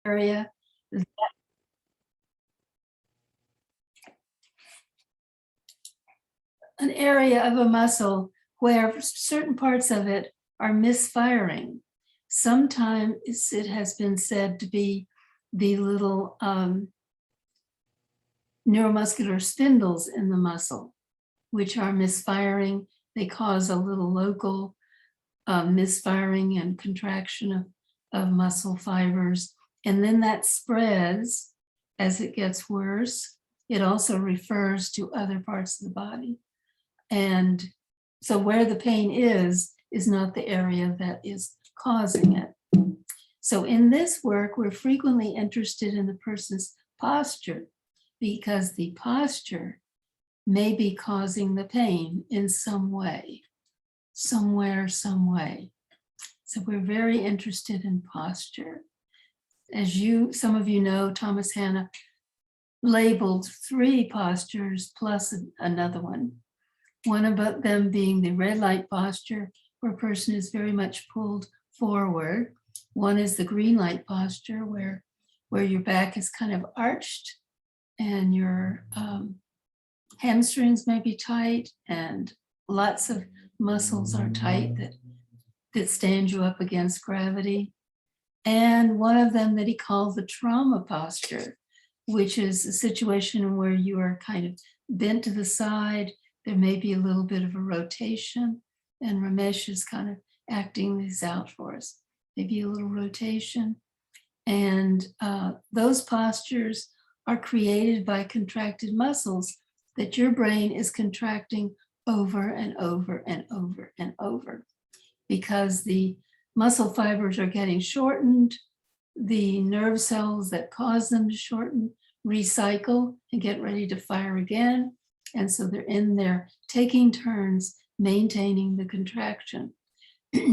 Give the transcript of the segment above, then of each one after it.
area. An area of a muscle where certain parts of it are misfiring. Sometimes it has been said to be the little neuromuscular spindles in the muscle, which are misfiring. They cause a little local misfiring and contraction of muscle fibers. And then that spreads as it gets worse. It also refers to other parts of the body. And so where the pain is not the area that is causing it. So in this work, we're frequently interested in the person's posture because the posture may be causing the pain in some way, somewhere, some way. So we're very interested in posture. As some of you know, Thomas Hanna labeled 3 postures plus another one. One about them being the red light posture, where a person is very much pulled forward. One is the green light posture, where your back is kind of arched and your hamstrings may be tight and lots of muscles are tight that stand you up against gravity. And one of them that he called the trauma posture, which is a situation where you are kind of bent to the side. There may be a little bit of a rotation, and Ramesh is kind of acting these out for us. Maybe a little rotation. And those postures are created by contracted muscles that your brain is contracting over and over and over and over, because the muscle fibers are getting shortened, the nerve cells that cause them to shorten recycle and get ready to fire again. And so they're in there taking turns maintaining the contraction.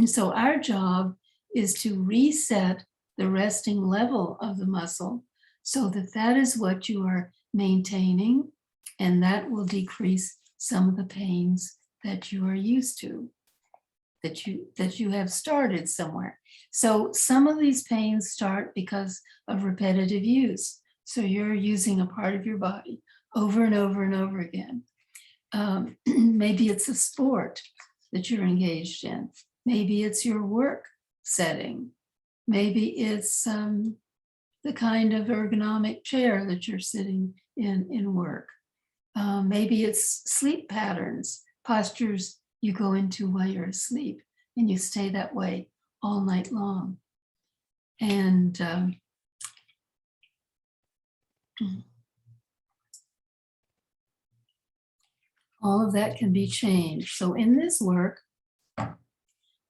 So our job is to reset the resting level of the muscle so that is what you are maintaining, and that will decrease some of the pains that you are used to, that you have started somewhere. So some of these pains start because of repetitive use. So you're using a part of your body over and over and over again. Maybe it's a sport that you're engaged in. Maybe it's your work setting. Maybe it's the kind of ergonomic chair that you're sitting in work. Maybe it's sleep patterns, postures you go into while you're asleep, and you stay that way all night long. And all of that can be changed. So in this work,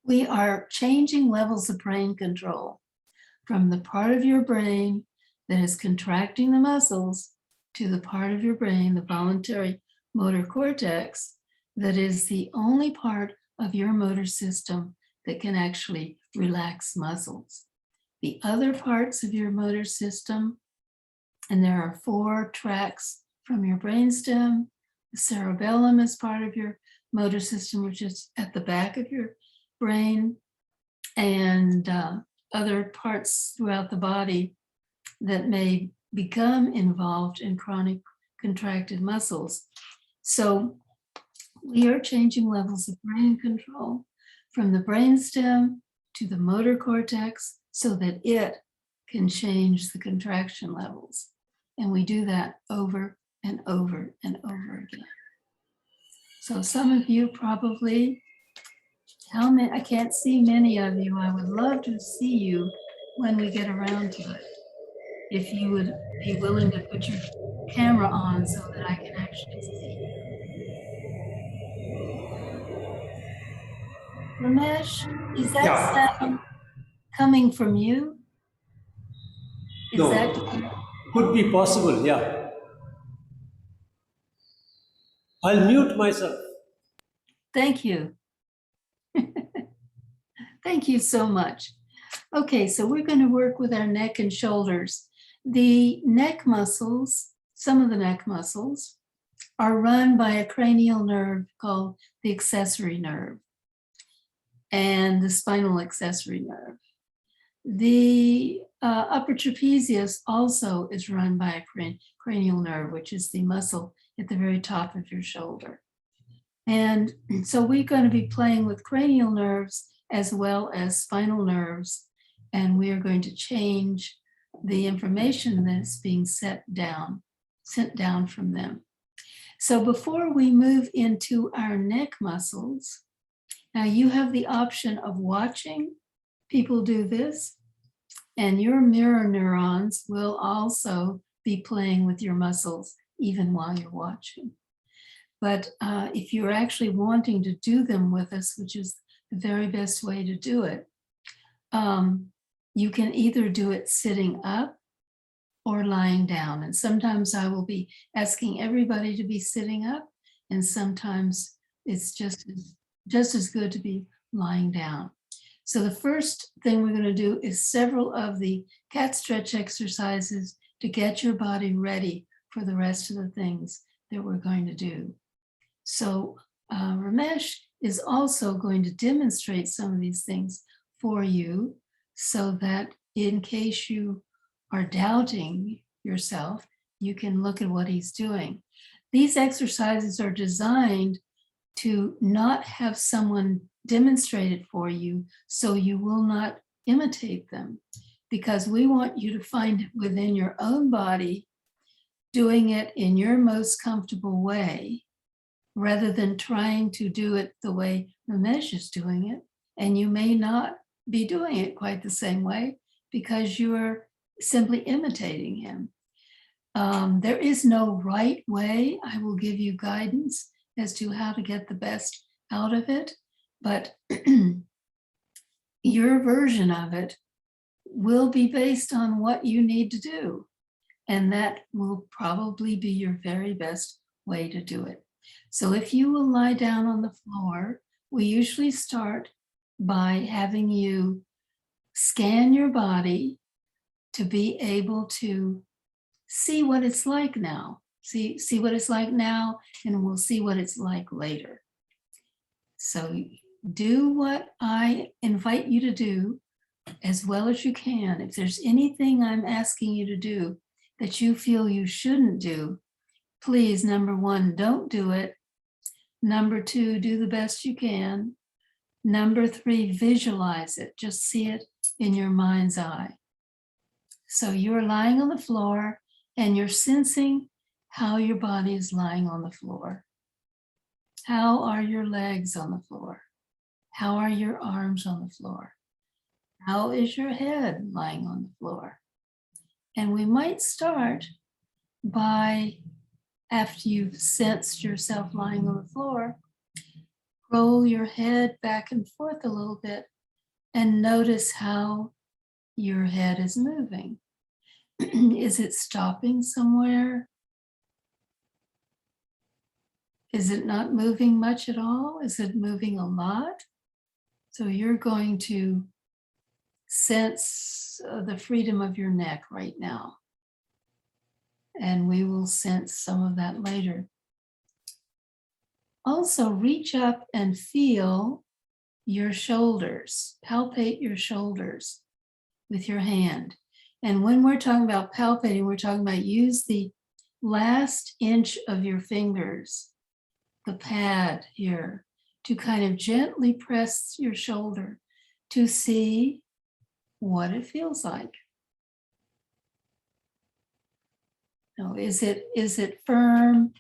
we are changing levels of brain control from the part of your brain that is contracting the muscles to the part of your brain, the voluntary motor cortex, that is the only part of your motor system that can actually relax muscles. The other parts of your motor system, and there are 4 tracts from your brainstem. The cerebellum is part of your motor system, which is at the back of your brain, and other parts throughout the body that may become involved in chronic contracted muscles. So we are changing levels of brain control from the brainstem to the motor cortex so that it can change the contraction levels. And we do that over and over and over again. So some of you probably, how many, I can't see many of you. I would love to see you when we get around to it. If you would be willing to put your camera on so that I can actually see you. Ramesh, is that sound coming from you? No, could be possible, yeah. I'll mute myself. Thank you. Thank you so much. Okay, so we're going to work with our neck and shoulders. The neck muscles, some of the neck muscles, are run by a cranial nerve called the accessory nerve and the spinal accessory nerve. The upper trapezius also is run by a cranial nerve, which is the muscle at the very top of your shoulder. And so we're going to be playing with cranial nerves as well as spinal nerves, and we are going to change the information that's being sent down from them. So before we move into our neck muscles, now you have the option of watching people do this, and your mirror neurons will also be playing with your muscles even while you're watching. But if you're actually wanting to do them with us, which is the very best way to do it, you can either do it sitting up or lying down. And sometimes I will be asking everybody to be sitting up, and sometimes it's just as good to be lying down. So the first thing we're going to do is several of the cat stretch exercises to get your body ready for the rest of the things that we're going to do. So Ramesh is also going to demonstrate some of these things for you so that in case you are doubting yourself, you can look at what he's doing. These exercises are designed to not have someone demonstrate it for you so you will not imitate them, because we want you to find it within your own body, doing it in your most comfortable way, rather than trying to do it the way Ramesh is doing it. And you may not be doing it quite the same way because you are simply imitating him. There is no right way. I will give you guidance as to how to get the best out of it, but your version of it will be based on what you need to do. And that will probably be your very best way to do it. So if you will lie down on the floor, we usually start by having you scan your body to be able to see what it's like now. See what it's like now, and we'll see what it's like later. So do what I invite you to do as well as you can. If there's anything I'm asking you to do that you feel you shouldn't do, please, number one, don't do it. Number two, do the best you can. Number three, visualize it. Just see it in your mind's eye. So you're lying on the floor and you're sensing how your body is lying on the floor. How are your legs on the floor? How are your arms on the floor? How is your head lying on the floor? And we might start by, after you've sensed yourself lying on the floor, roll your head back and forth a little bit and notice how your head is moving. Is it stopping somewhere? Is it not moving much at all? Is it moving a lot? So you're going to sense the freedom of your neck right now. And we will sense some of that later. Also, reach up and feel your shoulders. Palpate your shoulders with your hand. And when we're talking about palpating, we're talking about use the last inch of your fingers, the pad here, to kind of gently press your shoulder to see what it feels like. Now, is it firm?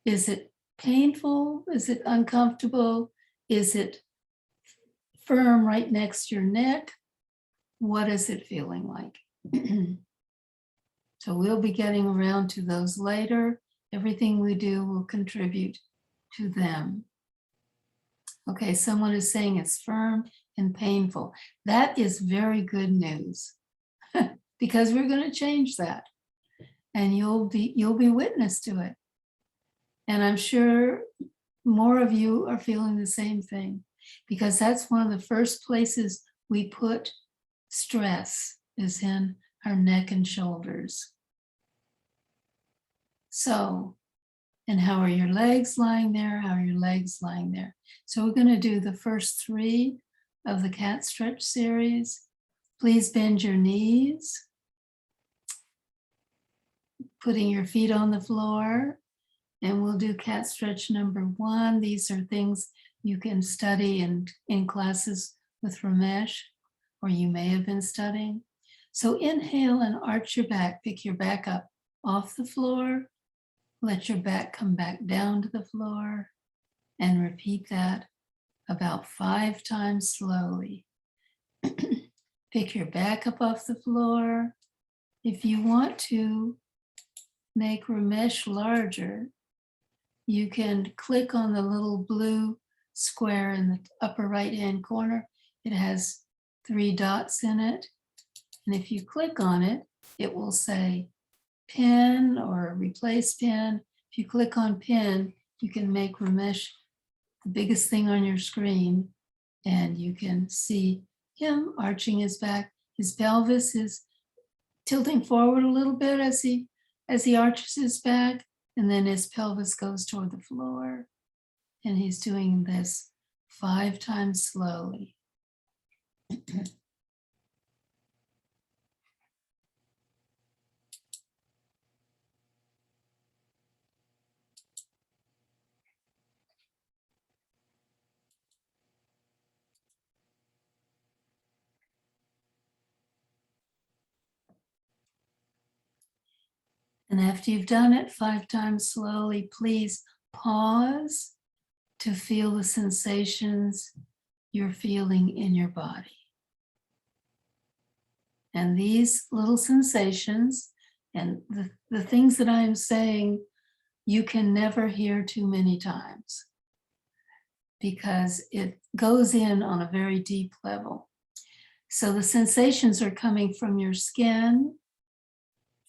Is it painful? Is it uncomfortable? Is it firm right next to your neck? What is it feeling like? So we'll be getting around to those later. Everything we do will contribute to them. Okay, someone is saying it's firm and painful. That is very good news because we're going to change that, and you'll be witness to it. And I'm sure more of you are feeling the same thing, because that's one of the first places we put stress is in our neck and shoulders. So, and how are your legs lying there? How are your legs lying there? So we're going to do the first three of the cat stretch series. Please bend your knees, putting your feet on the floor, and we'll do cat stretch number 1. These are things you can study in classes with Ramesh, or you may have been studying. So inhale and arch your back, pick your back up off the floor, let your back come back down to the floor, and repeat that about 5 times slowly. Pick your back up off the floor. If you want to make Ramesh larger, you can click on the little blue square in the upper right-hand corner. It has 3 dots in it. And if you click on it, it will say pin or replace pin. If you click on pin, you can make Ramesh the biggest thing on your screen, and you can see him arching his back. His pelvis is tilting forward a little bit as he arches his back, and then his pelvis goes toward the floor. And he's doing this 5 times slowly. And after you've done it 5 times slowly, please pause to feel the sensations you're feeling in your body. And these little sensations and the things that I'm saying, you can never hear too many times because it goes in on a very deep level. So the sensations are coming from your skin,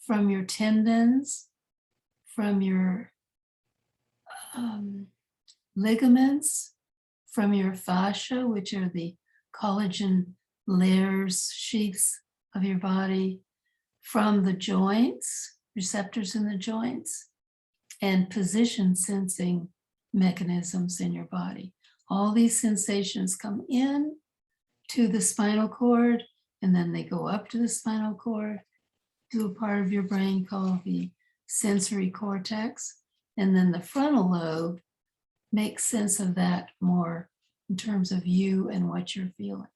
from your tendons, from your ligaments, from your fascia, which are the collagen layers, sheaths of your body, from the joints, receptors in the joints, and position sensing mechanisms in your body. All these sensations come in to the spinal cord, and then they go up to the spinal cord, to a part of your brain called the sensory cortex, and then the frontal lobe makes sense of that more in terms of you and what you're feeling.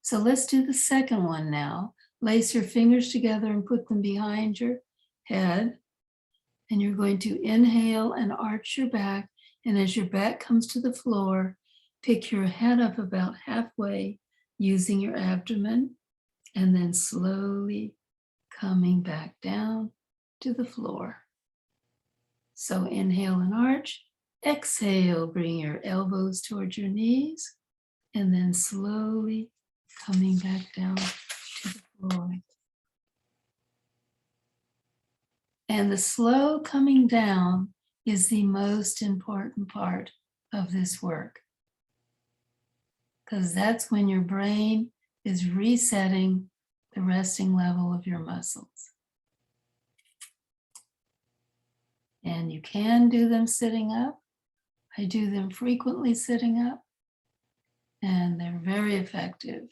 So let's do the second one now. Lace your fingers together and put them behind your head. And you're going to inhale and arch your back. And as your back comes to the floor, pick your head up about halfway using your abdomen, and then slowly coming back down to the floor. So inhale and arch. Exhale, bring your elbows towards your knees, and then slowly coming back down to the floor. And the slow coming down is the most important part of this work, because that's when your brain is resetting the resting level of your muscles. And you can do them sitting up. I do them frequently sitting up, and they're very effective.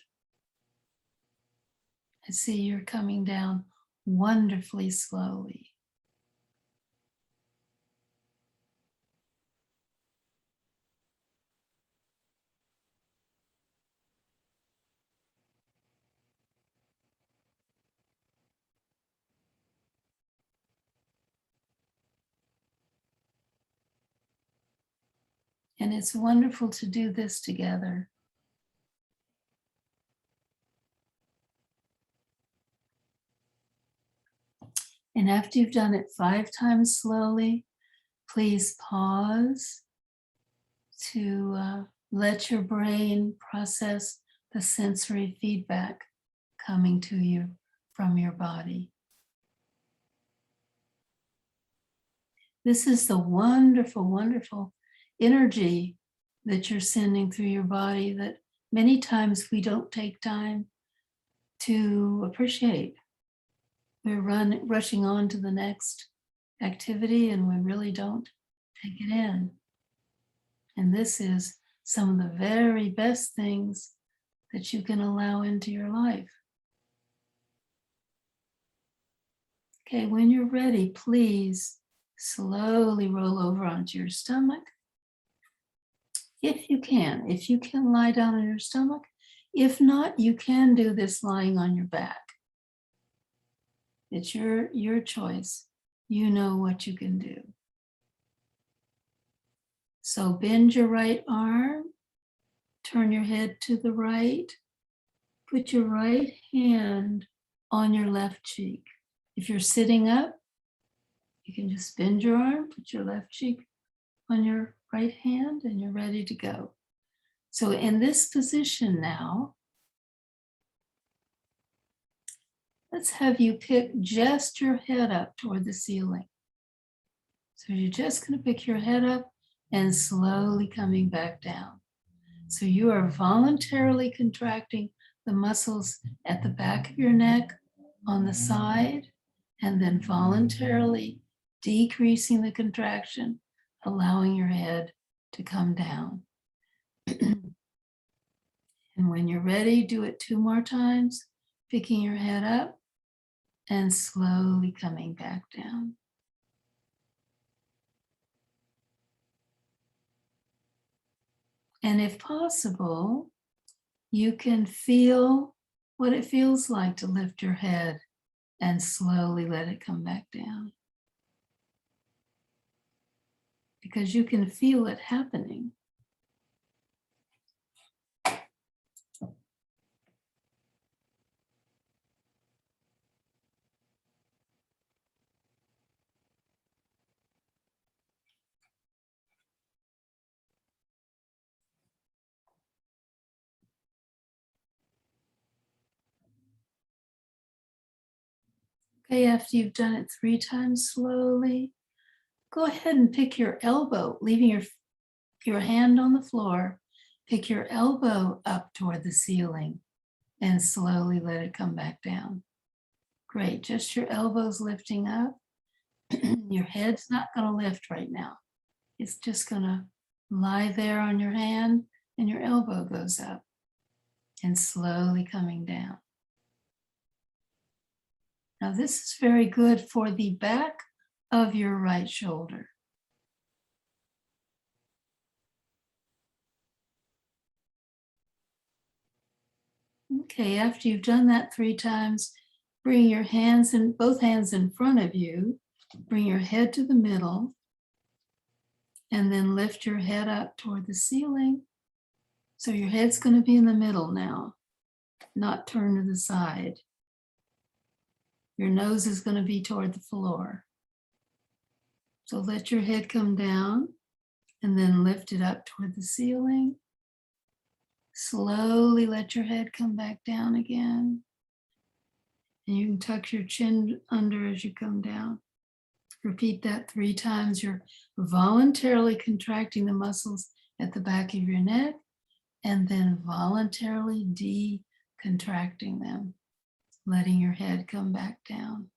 I see you're coming down wonderfully slowly. And it's wonderful to do this together. And after you've done it 5 times slowly, please pause to let your brain process the sensory feedback coming to you from your body. This is the wonderful, wonderful energy that you're sending through your body that many times we don't take time to appreciate. We're rushing on to the next activity and we really don't take it in. And this is some of the very best things that you can allow into your life. Okay, when you're ready, please slowly roll over onto your stomach. If you can lie down on your stomach. If not, you can do this lying on your back. It's your choice. You know what you can do. So bend your right arm, turn your head to the right, put your right hand on your left cheek. If you're sitting up, you can just bend your arm, put your left cheek on your right hand, and you're ready to go. So in this position now, let's have you pick just your head up toward the ceiling. So you're just going to pick your head up and slowly coming back down. So you are voluntarily contracting the muscles at the back of your neck, on the side, and then voluntarily decreasing the contraction, allowing your head to come down. And when you're ready, do it 2 more times, picking your head up and slowly coming back down. And if possible, you can feel what it feels like to lift your head and slowly let it come back down. Because you can feel it happening. Okay, after you've done it 3 times slowly, go ahead and pick your elbow, leaving your hand on the floor. Pick your elbow up toward the ceiling and slowly let it come back down. Great, just your elbows lifting up. Your head's not going to lift right now. It's just going to lie there on your hand and your elbow goes up and slowly coming down. Now this is very good for the back of your right shoulder. Okay, after you've done that 3 times, bring your hands and both hands in front of you, bring your head to the middle, and then lift your head up toward the ceiling. So your head's going to be in the middle now, not turned to the side. Your nose is going to be toward the floor. So let your head come down and then lift it up toward the ceiling. Slowly let your head come back down again. And you can tuck your chin under as you come down. Repeat that 3 times. You're voluntarily contracting the muscles at the back of your neck and then voluntarily decontracting them, letting your head come back down.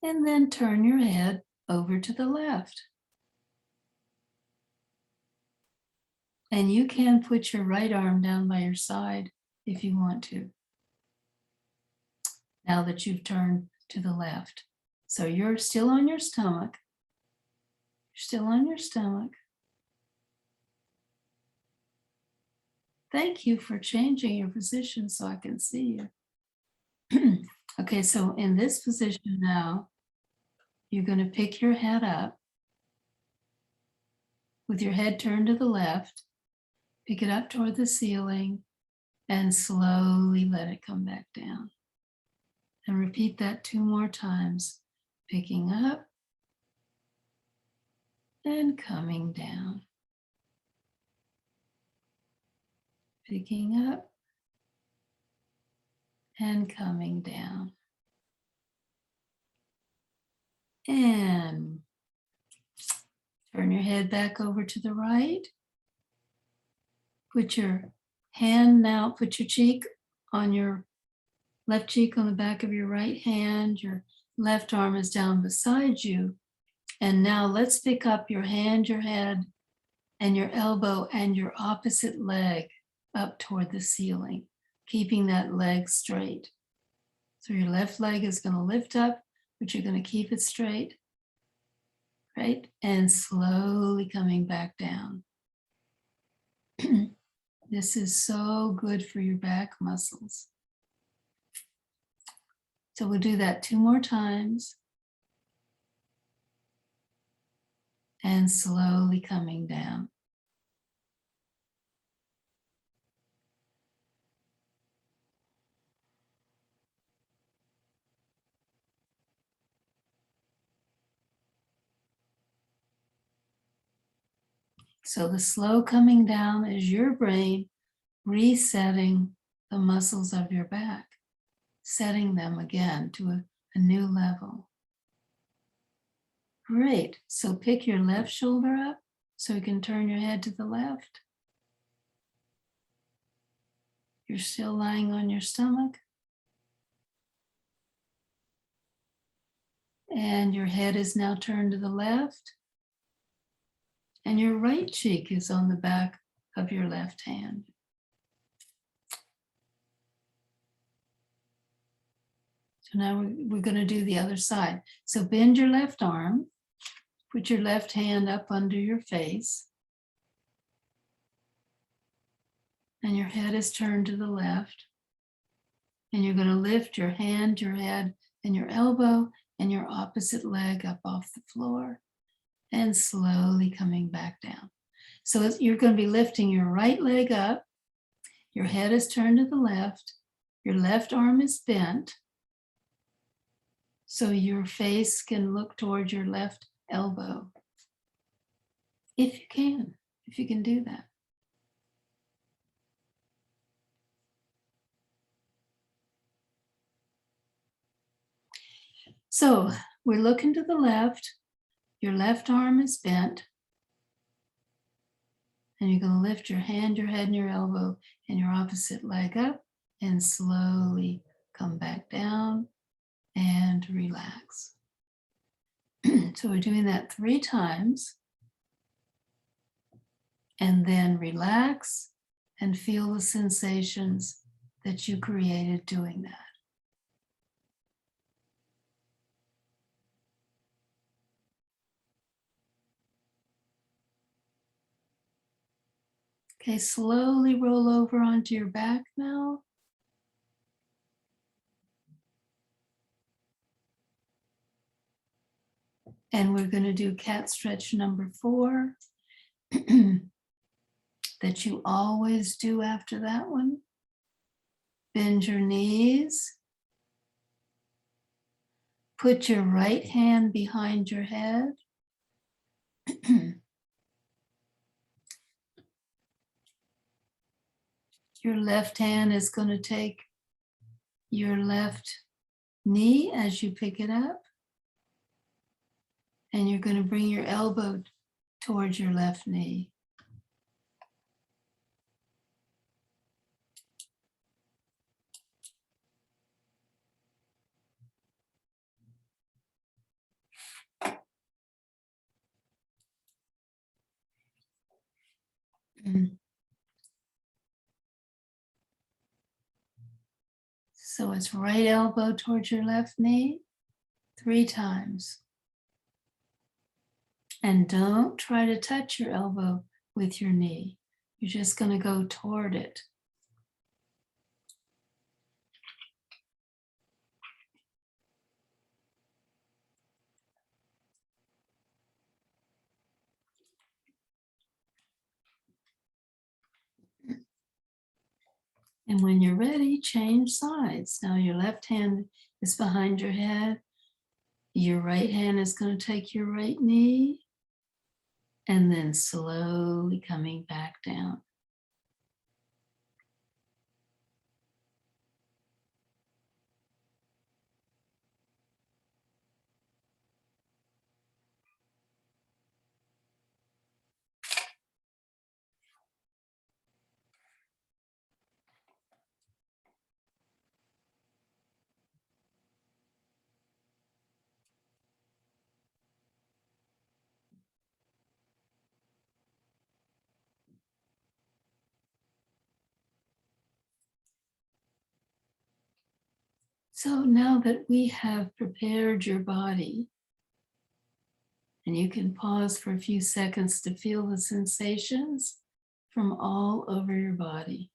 And then turn your head over to the left. And you can put your right arm down by your side if you want to, now that you've turned to the left. So you're still on your stomach. You're still on your stomach. Thank you for changing your position so I can see you. Okay, so in this position now, you're going to pick your head up with your head turned to the left, pick it up toward the ceiling, and slowly let it come back down. And repeat that 2 more times, picking up and coming down. Picking up and coming down. And turn your head back over to the right. Put your hand now, put your cheek on your left cheek on the back of your right hand. Your left arm is down beside you. And now let's pick up your hand, your head, and your elbow and your opposite leg up toward the ceiling, keeping that leg straight. So your left leg is going to lift up, but you're going to keep it straight, right? And slowly coming back down. This is so good for your back muscles. So we'll do that 2 more times. And slowly coming down. So the slow coming down is your brain resetting the muscles of your back, setting them again to a new level. Great. So pick your left shoulder up so you can turn your head to the left. You're still lying on your stomach. And your head is now turned to the left. And your right cheek is on the back of your left hand. So now we're going to do the other side. So bend your left arm, put your left hand up under your face, and your head is turned to the left. And you're going to lift your hand, your head, and your elbow, and your opposite leg up off the floor, and slowly coming back down. So you're going to be lifting your right leg up, your head is turned to the left, your left arm is bent, so your face can look towards your left elbow. If you can do that. So we're looking to the left, your left arm is bent, and you're going to lift your hand, your head, and your elbow, and your opposite leg up, and slowly come back down and relax. So we're doing that 3 times. And then relax and feel the sensations that you created doing that. Okay, slowly roll over onto your back now. And we're going to do cat stretch number 4 that you always do after that one. Bend your knees. Put your right hand behind your head. Your left hand is going to take your left knee as you pick it up. And you're going to bring your elbow towards your left knee. So it's right elbow towards your left knee 3 times. And don't try to touch your elbow with your knee. You're just going to go toward it. And when you're ready, change sides. Now your left hand is behind your head. Your right hand is going to take your right knee. And then slowly coming back down. So now that we have prepared your body, and you can pause for a few seconds to feel the sensations from all over your body.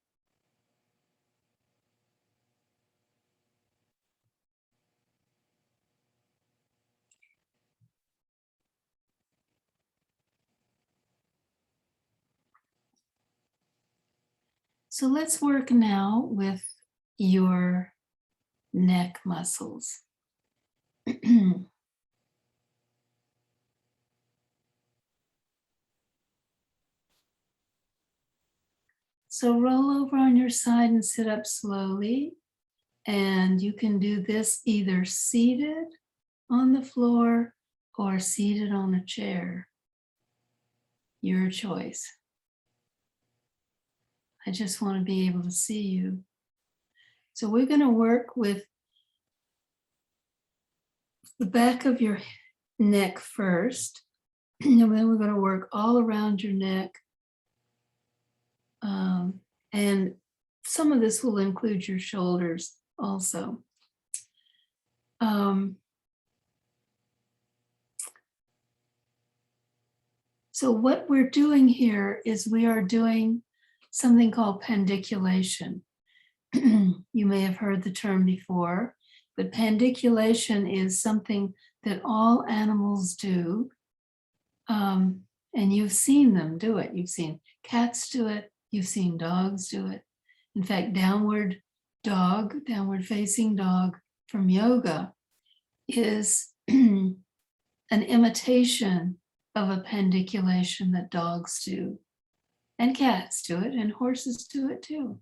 So let's work now with your neck muscles. So roll over on your side and sit up slowly. And you can do this either seated on the floor or seated on a chair. Your choice. I just want to be able to see you. So we're going to work with the back of your neck first, and then we're going to work all around your neck. And some of this will include your shoulders also. So what we're doing here is we are doing something called pandiculation. You may have heard the term before, but pandiculation is something that all animals do. And you've seen them do it. You've seen cats do it. You've seen dogs do it. In fact, downward facing dog from yoga is an imitation of a pandiculation that dogs do. And cats do it, and horses do it too.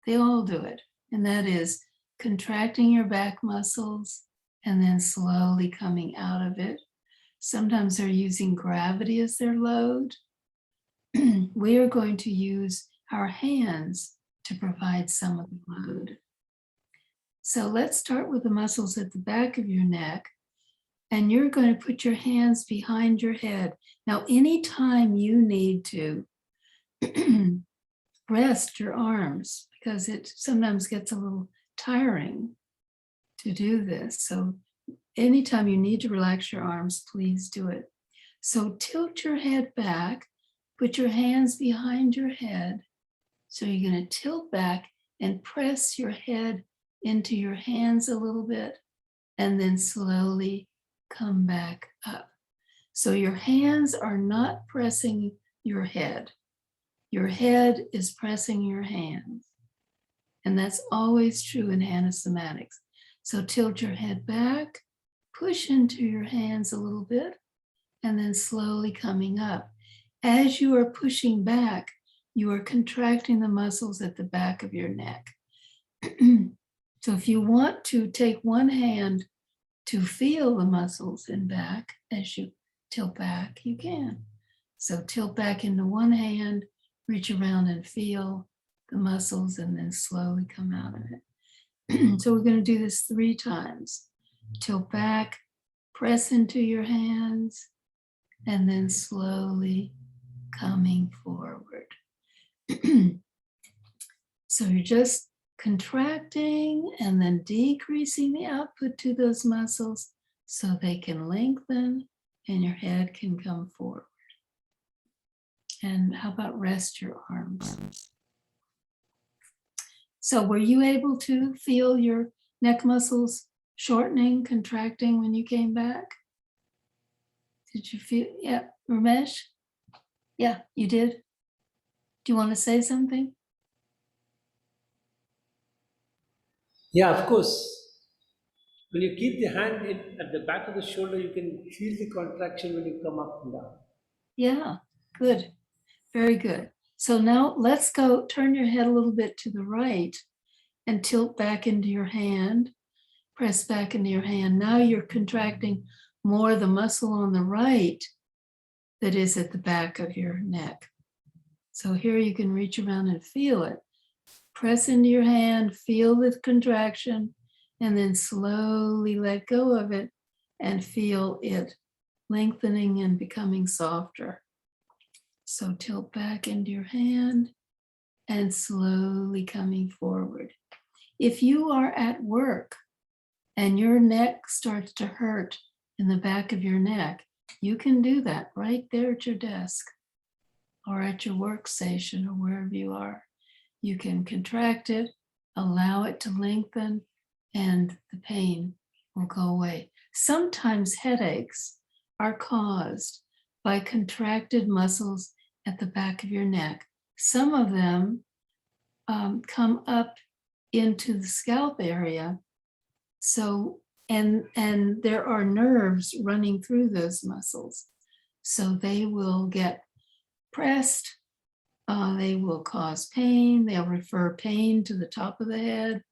They all do it. And that is contracting your back muscles and then slowly coming out of it. Sometimes they're using gravity as their load. We are going to use our hands to provide some of the load. So let's start with the muscles at the back of your neck. And you're going to put your hands behind your head. Now, anytime you need to rest your arms, because it sometimes gets a little tiring to do this. So anytime you need to relax your arms, please do it. So tilt your head back, put your hands behind your head. So you're going to tilt back and press your head into your hands a little bit, and then slowly come back up. So your hands are not pressing your head. Your head is pressing your hands. And that's always true in Hanna Somatics. So tilt your head back, push into your hands a little bit, and then slowly coming up. As you are pushing back, you are contracting the muscles at the back of your neck. So if you want to take one hand to feel the muscles in back as you tilt back, you can. So tilt back into one hand, reach around and feel the muscles, and then slowly come out of it. So we're going to do this 3 times. Tilt back, press into your hands, and then slowly coming forward. So you're just contracting and then decreasing the output to those muscles so they can lengthen and your head can come forward. And how about rest your arms? So were you able to feel your neck muscles shortening, contracting when you came back? Did you feel, yeah, Ramesh? Yeah, you did. Do you want to say something? Yeah, of course. When you keep the hand at the back of the shoulder, you can feel the contraction when you come up and down. Yeah, good. Very good. So now let's go turn your head a little bit to the right and tilt back into your hand. Press back into your hand. Now you're contracting more the muscle on the right that is at the back of your neck. So here you can reach around and feel it. Press into your hand, feel the contraction, and then slowly let go of it and feel it lengthening and becoming softer. So tilt back into your hand and slowly coming forward. If you are at work and your neck starts to hurt in the back of your neck, you can do that right there at your desk or at your workstation or wherever you are. You can contract it, allow it to lengthen, and the pain will go away. Sometimes headaches are caused by contracted muscles at the back of your neck. Some of them come up into the scalp area. So, and there are nerves running through those muscles. So they will get pressed, they will cause pain, they'll refer pain to the top of the head.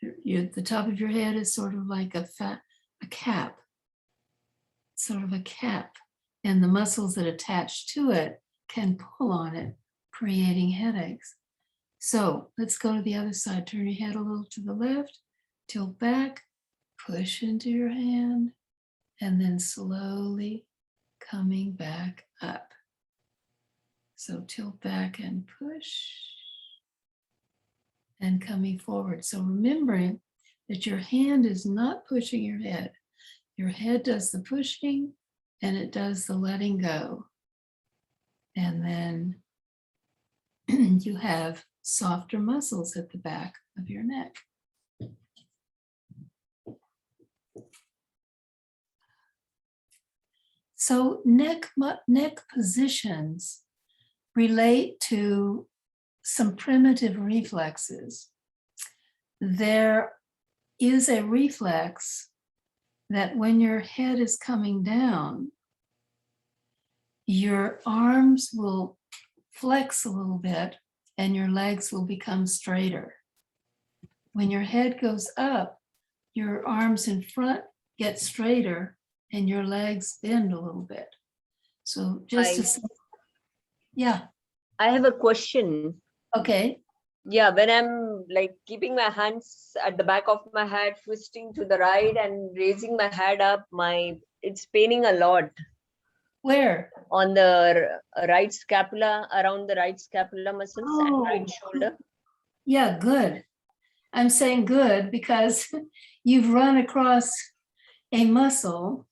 The top of your head is sort of like a cap, sort of a cap. And the muscles that attach to it can pull on it, creating headaches. So let's go to the other side. Turn your head a little to the left, tilt back, push into your hand, and then slowly coming back up. So tilt back and push, and coming forward. So remembering that your hand is not pushing your head. Your head does the pushing and it does the letting go. And then you have softer muscles at the back of your neck. So neck positions relate to some primitive reflexes. There is a reflex that when your head is coming down, your arms will flex a little bit and your legs will become straighter. When your head goes up, your arms in front get straighter and your legs bend a little bit. So just yeah. I have a question. Okay. Yeah, when I'm like keeping my hands at the back of my head, twisting to the right and raising my head up, it's paining a lot. Where? On the right scapula, around the right scapula muscles and right shoulder. Yeah, good. I'm saying good because you've run across a muscle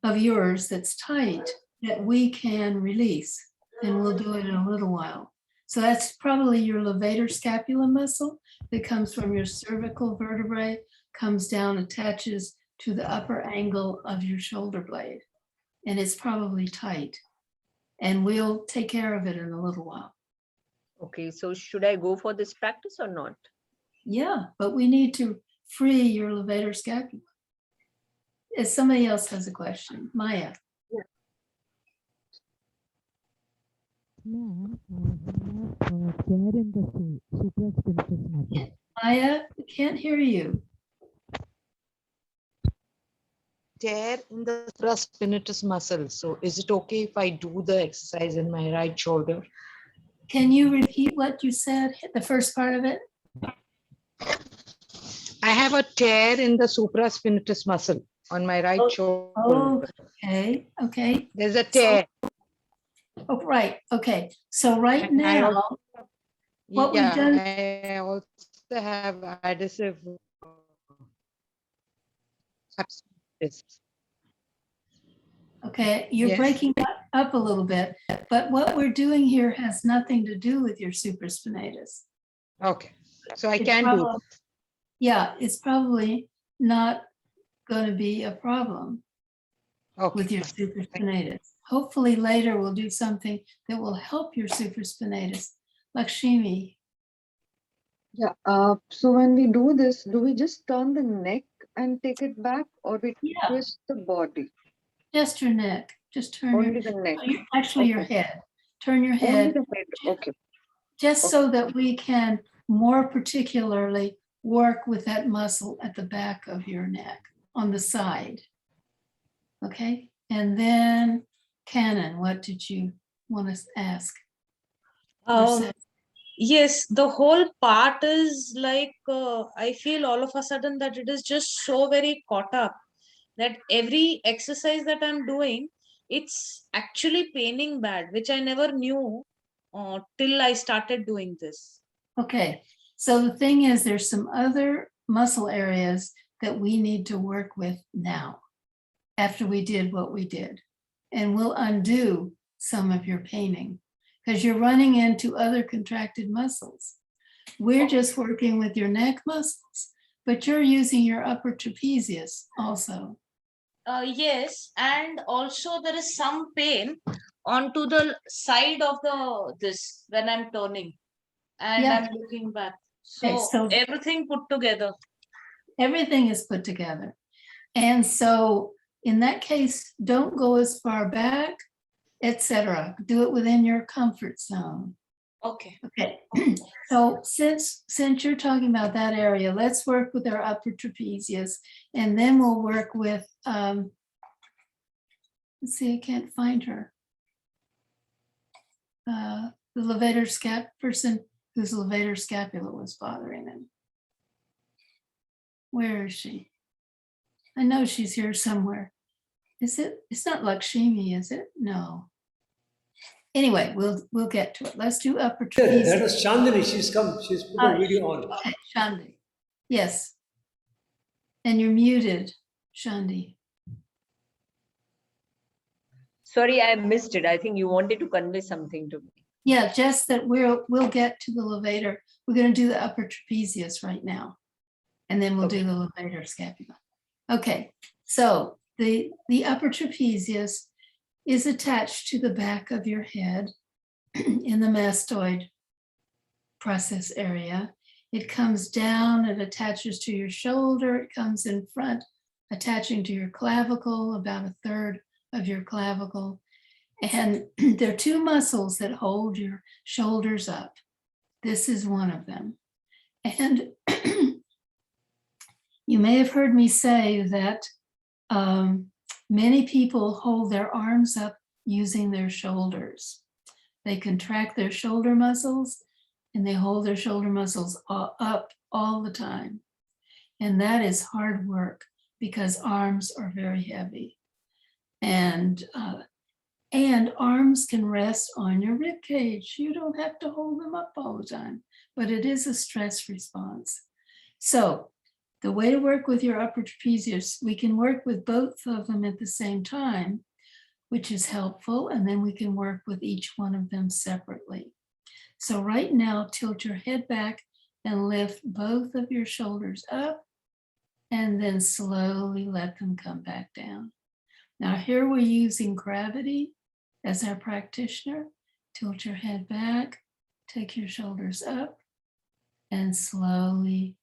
of yours that's tight that we can release, and we'll do it in a little while. So that's probably your levator scapula muscle that comes from your cervical vertebrae, comes down, attaches to the upper angle of your shoulder blade. And it's probably tight. And we'll take care of it in a little while. Okay, so should I go for this practice or not? Yeah, but we need to free your levator scapula. If somebody else has a question, Maya. Maya, we can't hear you. Tear in the supraspinatus muscle. So is it okay if I do the exercise in my right shoulder? Can you repeat what you said, the first part of it? I have a tear in the supraspinatus muscle on my right shoulder. Oh, okay. There's a tear. Oh, right, okay. So right And now, what we've done. I also have adhesive. Okay, you're Yes. breaking up a little bit, but what we're doing here has nothing to do with your supraspinatus. Okay, so I It's can do probably- Yeah, it's probably not going to be a problem with your supraspinatus. Hopefully later we'll do something that will help your supraspinatus. Lakshmi. Yeah. So when we do this, do we just turn the neck and take it back, or we Yeah. twist the body? Just your neck. Just turn Only the neck. actually your head. Turn your Only head. the head. Okay. Just so that we can more particularly work with that muscle at the back of your neck on the side. Okay. And then Cannon, what did you want to ask? Or say? Yes, the whole part is like, I feel all of a sudden that it is just so very caught up that every exercise that I'm doing, it's actually paining bad, which I never knew till I started doing this. Okay. So the thing is, there's some other muscle areas that we need to work with now after we did what we did. And we'll undo some of your painting because you're running into other contracted muscles. We're just working with your neck muscles, but you're using your upper trapezius also. Yes, and also there is some pain onto the side of this when I'm turning and Yeah. I'm looking back. Okay, So so everything put together. everything is put together. And so in that case, don't go as far back, etc. Do it within your comfort zone. Okay. Okay. So since you're talking about that area, let's work with our upper trapezius, and then we'll work with let's see, I can't find her. The levator person whose levator scapula was bothering him. Where is she? I know she's here somewhere. Is it? It's not Lakshmi, is it? No. Anyway, we'll get to it. Let's do upper Yeah, trapezius. that was Chandani. She's come. She's put a video on. Okay, Shandi. Yes. And you're muted, Shandi. Sorry, I missed it. I think you wanted to convey something to me. Yeah, just that we'll get to the levator. We're going to do the upper trapezius right now, and then we'll do the levator scapula. Okay, so the upper trapezius is attached to the back of your head in the mastoid process area. It comes down, it attaches to your shoulder, it comes in front, attaching to your clavicle, about a third of your clavicle. And there are two muscles that hold your shoulders up. This is one of them. And you may have heard me say that many people hold their arms up using their shoulders. They contract their shoulder muscles and they hold their shoulder muscles up all the time. And that is hard work because arms are very heavy. And arms can rest on your rib cage. You don't have to hold them up all the time, but it is a stress response. So the way to work with your upper trapezius, we can work with both of them at the same time, which is helpful. And then we can work with each one of them separately. So right now, tilt your head back and lift both of your shoulders up and then slowly let them come back down. Now here we're using gravity as our practitioner. Tilt your head back, take your shoulders up and slowly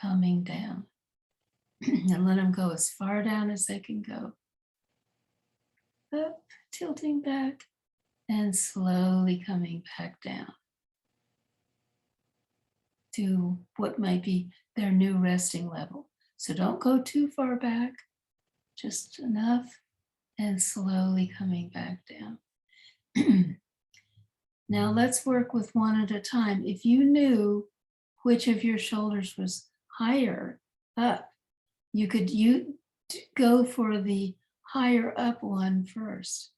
coming down. And let them go as far down as they can go. Up, tilting back and slowly coming back down to what might be their new resting level. So don't go too far back, just enough, and slowly coming back down. Now let's work with one at a time. If you knew which of your shoulders was higher up, you could go for the higher up one first.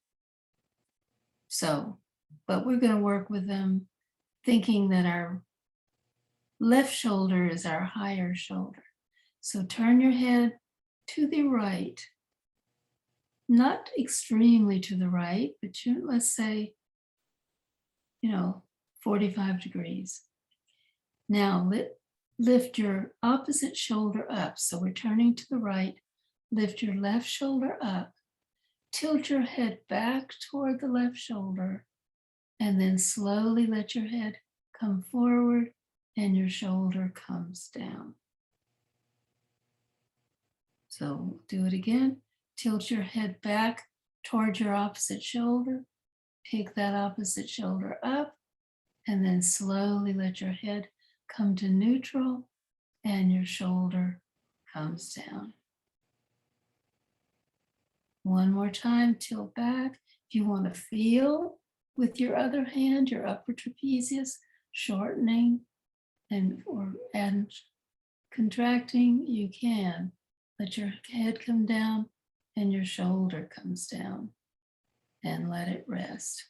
So, but we're going to work with them thinking that our left shoulder is our higher shoulder. So turn your head to the right, not extremely to the right, but let's say, 45 degrees. Now lift your opposite shoulder up. So we're turning to the right, lift your left shoulder up, tilt your head back toward the left shoulder, and then slowly let your head come forward and your shoulder comes down. So do it again. Tilt your head back toward your opposite shoulder. Pick that opposite shoulder up and then slowly let your head come to neutral and your shoulder comes down. One more time, tilt back. If you want to feel with your other hand, your upper trapezius shortening and contracting, you can. Let your head come down and your shoulder comes down and let it rest.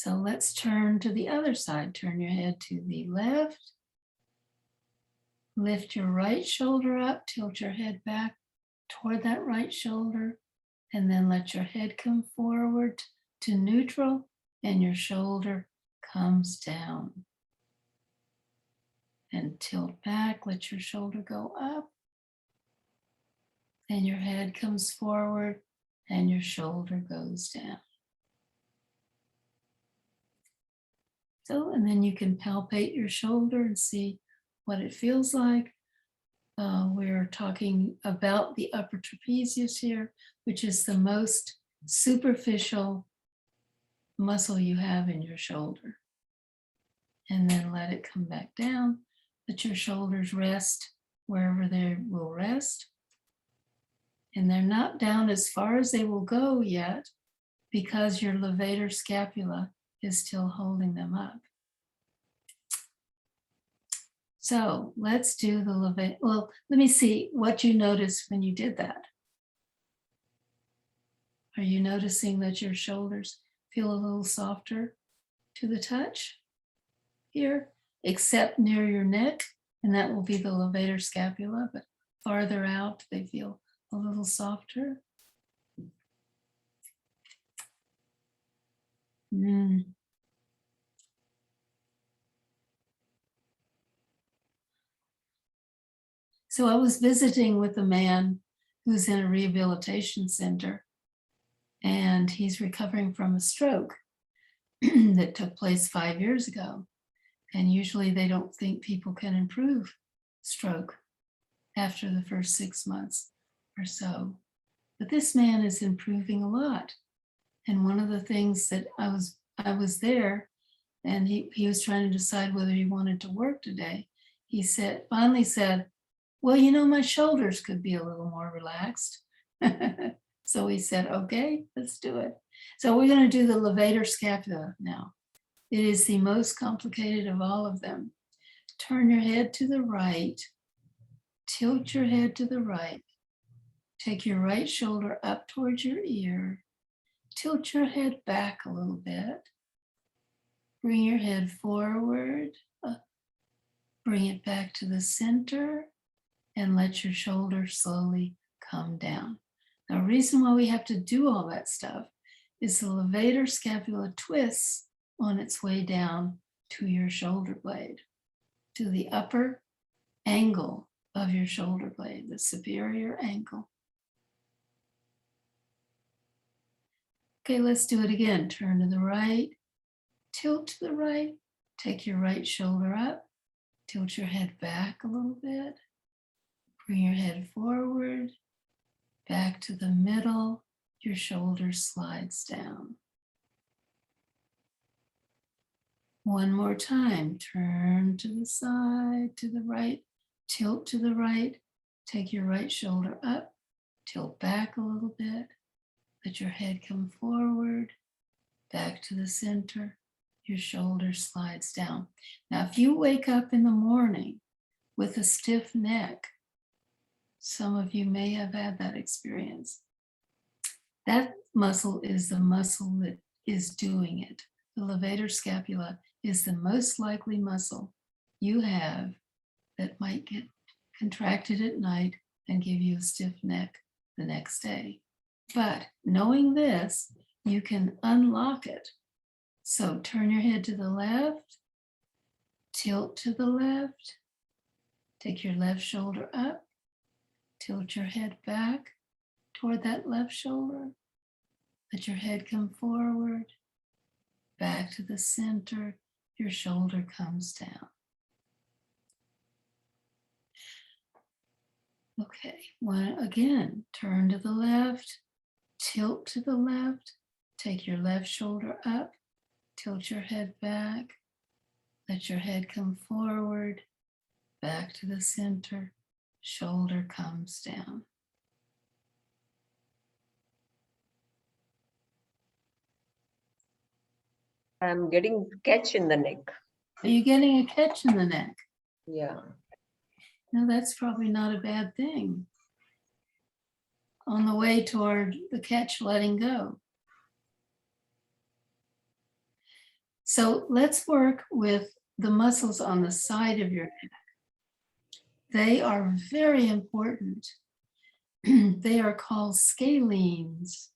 So let's turn to the other side. Turn your head to the left. Lift your right shoulder up, tilt your head back toward that right shoulder, and then let your head come forward to neutral and your shoulder comes down. And tilt back, let your shoulder go up, and your head comes forward and your shoulder goes down. So, and then you can palpate your shoulder and see what it feels like. We're talking about the upper trapezius here, which is the most superficial muscle you have in your shoulder. And then let it come back down. Let your shoulders rest wherever they will rest. And they're not down as far as they will go yet because your levator scapula is still holding them up. So let's do the levator. Well, let me see what you noticed when you did that. Are you noticing that your shoulders feel a little softer to the touch here, except near your neck? And that will be the levator scapula, but farther out, they feel a little softer. So I was visiting with a man who's in a rehabilitation center, and he's recovering from a stroke that took place 5 years ago. And usually they don't think people can improve stroke after the first 6 months or so. But this man is improving a lot. And one of the things that I was there, and he was trying to decide whether he wanted to work today. He finally said, well, you know, my shoulders could be a little more relaxed. So he said, okay, let's do it. So we're going to do the levator scapula now. It is the most complicated of all of them. Turn your head to the right, tilt your head to the right, take your right shoulder up towards your ear, tilt your head back a little bit, bring your head forward, bring it back to the center, and let your shoulder slowly come down. Now, the reason why we have to do all that stuff is the levator scapula twists on its way down to your shoulder blade, to the upper angle of your shoulder blade, the superior angle. Okay, let's do it again. Turn to the right, tilt to the right, take your right shoulder up, tilt your head back a little bit, bring your head forward, back to the middle, your shoulder slides down. One more time, turn to the side, to the right, tilt to the right, take your right shoulder up, tilt back a little bit, let your head come forward, back to the center, your shoulder slides down. Now, if you wake up in the morning with a stiff neck, some of you may have had that experience. That muscle is the muscle that is doing it. The levator scapula is the most likely muscle you have that might get contracted at night and give you a stiff neck the next day. But knowing this, you can unlock it. So turn your head to the left, tilt to the left, take your left shoulder up, tilt your head back toward that left shoulder. Let your head come forward, back to the center. Your shoulder comes down. Okay, again, turn to the left, tilt to the left, take your left shoulder up, tilt your head back, let your head come forward, back to the center. Shoulder comes down. I'm getting catch in the neck. Are you getting a catch in the neck? Yeah. No, that's probably not a bad thing. On the way toward the catch letting go. So let's work with the muscles on the side of your neck. They are very important. They are called scalenes.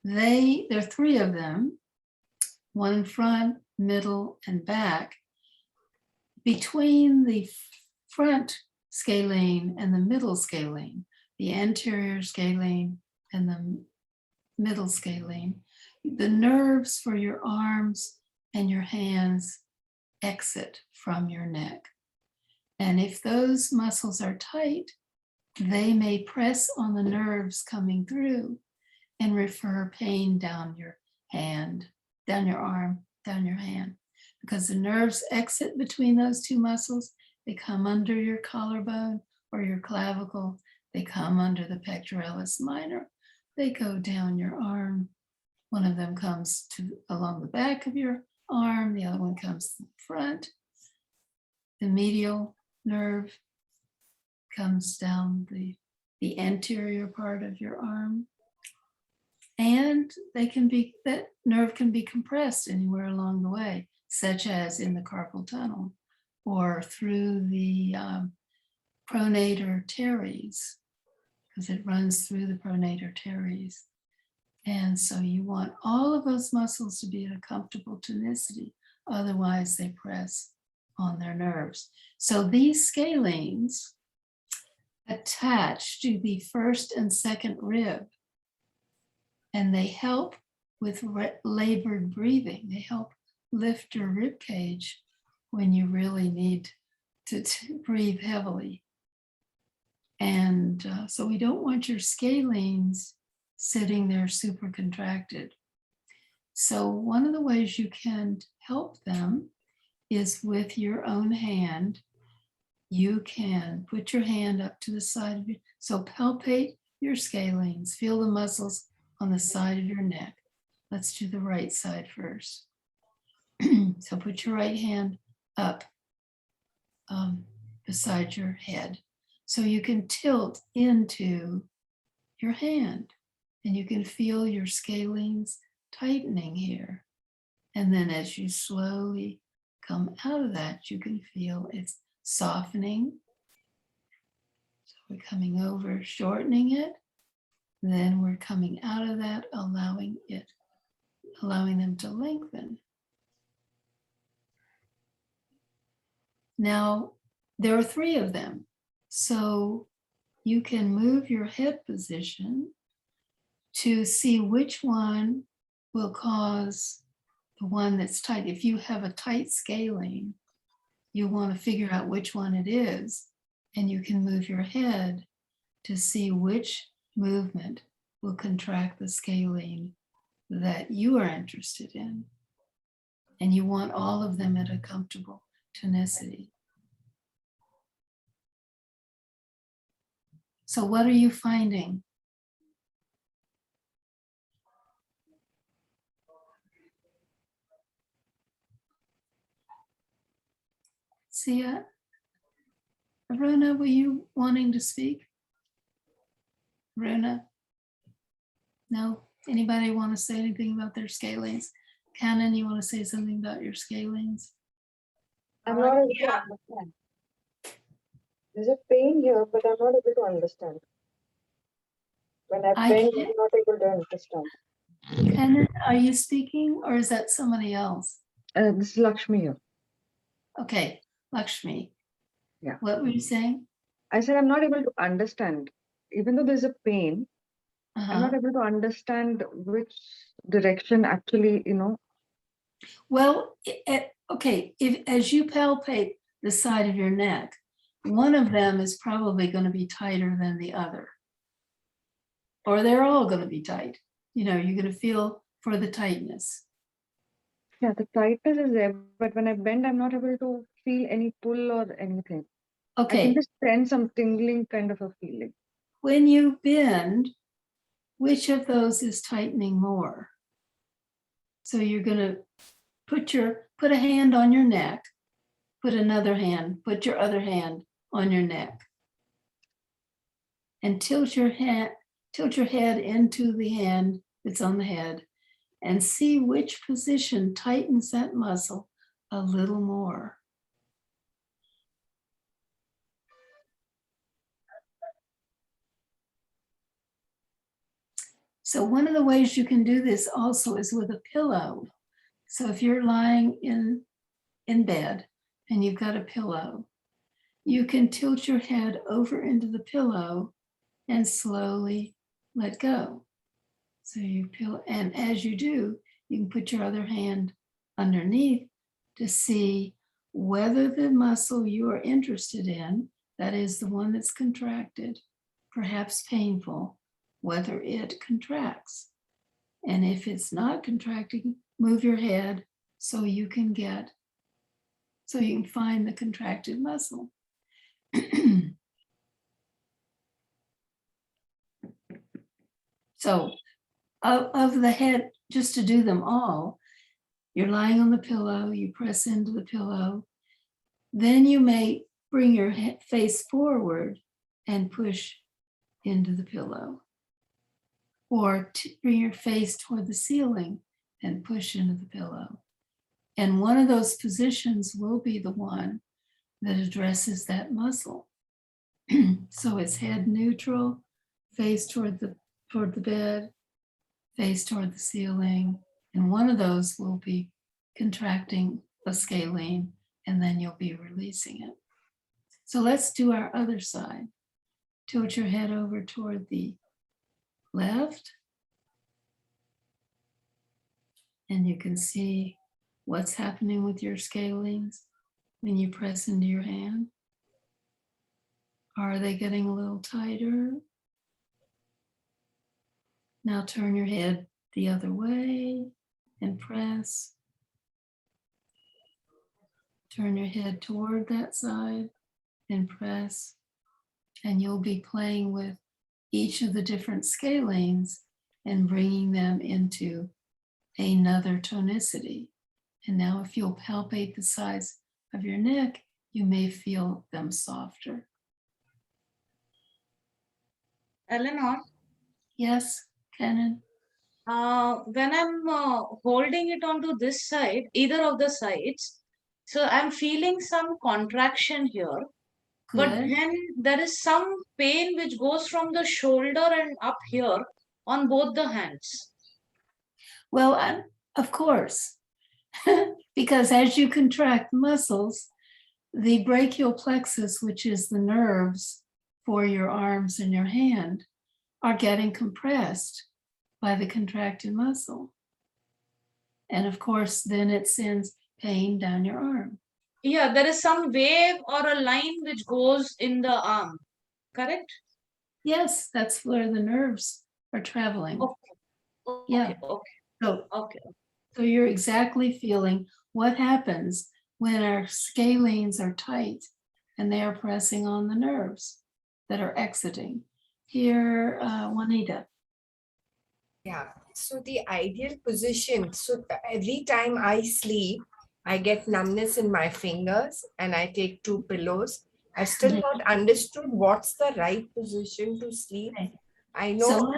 There are three of them, one front, middle, and back. Between the front scalene and the middle scalene, the anterior scalene and the middle scalene, the nerves for your arms and your hands exit from your neck. And if those muscles are tight, they may press on the nerves coming through and refer pain down your hand, down your arm, down your hand. Because the nerves exit between those two muscles, they come under your collarbone or your clavicle, they come under the pectoralis minor, they go down your arm. One of them comes along the back of your arm, the other one comes to the front. The medial nerve comes down the anterior part of your arm. And that nerve can be compressed anywhere along the way, such as in the carpal tunnel or through the pronator teres, because it runs through the pronator teres. And so you want all of those muscles to be at a comfortable tonicity, otherwise they press on their nerves. So these scalenes attach to the first and second rib, and they help with labored breathing. They help lift your rib cage when you really need to breathe heavily. And so we don't want your scalenes sitting there super contracted. So one of the ways you can help them is with your own hand. You can put your hand up to the side of you. So palpate your scalenes, feel the muscles on the side of your neck. Let's do the right side first. So put your right hand up beside your head. So you can tilt into your hand and you can feel your scalenes tightening here. And then as you slowly come out of that, you can feel it's softening. So we're coming over, shortening it. Then we're coming out of that, allowing them to lengthen. Now, there are three of them. So you can move your head position to see which one will cause the one that's tight. If you have a tight scalene, you want to figure out which one it is, and you can move your head to see which movement will contract the scalene that you are interested in. And you want all of them at a comfortable tonicity. So what are you finding? Sia, Rona, were you wanting to speak? Rona? No? Anybody want to say anything about their scalenes? Canon, you want to say something about your scalenes? I'm not able to understand. There's a pain here, but I'm not able to understand. When I bend, I'm not able to understand. Canon, are you speaking or is that somebody else? This is Lakshmi here. Okay, Lakshmi. Yeah. What were you saying? I said I'm not able to understand. Even though there's a pain, I'm not able to understand which direction actually, Well, okay, as you palpate the side of your neck, one of them is probably going to be tighter than the other. Or they're all going to be tight. You're going to feel for the tightness. Yeah, the tightness is there, but when I bend, I'm not able to feel any pull or anything. Okay. I can just sense some tingling kind of a feeling. When you bend, which of those is tightening more? So you're going to put a hand on your neck, put your other hand on your neck, and tilt your head into the hand that's on the head, and see which position tightens that muscle a little more. So one of the ways you can do this also is with a pillow. So if you're lying in bed and you've got a pillow, you can tilt your head over into the pillow and slowly let go. So you and as you do, you can put your other hand underneath to see whether the muscle you are interested in, that is the one that's contracted, perhaps painful, whether it contracts. And if it's not contracting, move your head so you can find the contracted muscle. So of the head, just to do them all, you're lying on the pillow, you press into the pillow, then you may bring your face forward and push into the pillow, or bring your face toward the ceiling and push into the pillow. And one of those positions will be the one that addresses that muscle. So it's head neutral, face toward the bed, face toward the ceiling, and one of those will be contracting a scalene, and then you'll be releasing it. So let's do our other side. Tilt your head over toward the left, and you can see what's happening with your scalenes when you press into your hand. Are they getting a little tighter? Now turn your head the other way and press. Turn your head toward that side and press. And you'll be playing with each of the different scalenes and bringing them into another tonicity. And now if you'll palpate the sides of your neck, you may feel them softer. Eleanor, Yes, Canon? when I'm holding it onto this side, either of the sides, so I'm feeling some contraction here. But Good. then there is some pain which goes from the shoulder and up here on both the hands. Well, of course, because as you contract muscles, the brachial plexus, which is the nerves for your arms and your hand, are getting compressed by the contracted muscle. And of course, then it sends pain down your arm. Yeah, there is some wave or a line which goes in the arm, correct? Yes, that's where the nerves are traveling. Okay. Yeah. Okay. So you're exactly feeling what happens when our scalenes are tight and they are pressing on the nerves that are exiting. Here, Juanita. Yeah, so the ideal position, so every time I sleep, I get numbness in my fingers and I take 2 pillows. I've still not understood what's the right position to sleep. Okay. I know So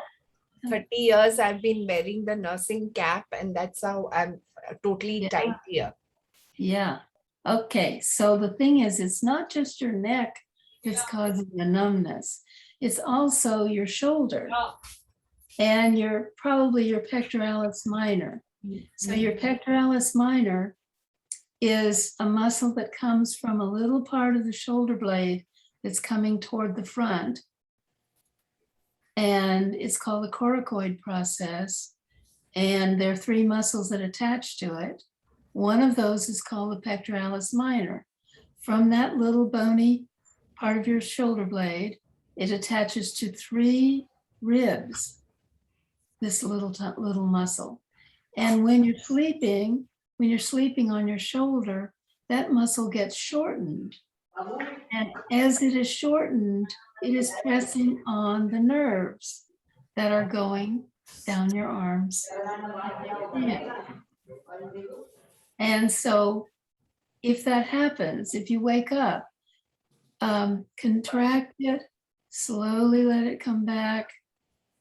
30 years I've been wearing the nursing cap and that's how I'm totally tight here. yeah. Okay. So the thing is, it's not just your neck that's causing the numbness. It's also your shoulder and probably your pectoralis minor. So your pectoralis minor is a muscle that comes from a little part of the shoulder blade that's coming toward the front. And it's called the coracoid process. And there are 3 muscles that attach to it. One of those is called the pectoralis minor. From that little bony part of your shoulder blade, it attaches to 3 ribs, this little muscle. And when you're sleeping on your shoulder, that muscle gets shortened. And as it is shortened, it is pressing on the nerves that are going down your arms. And so if that happens, if you wake up, contract it, slowly let it come back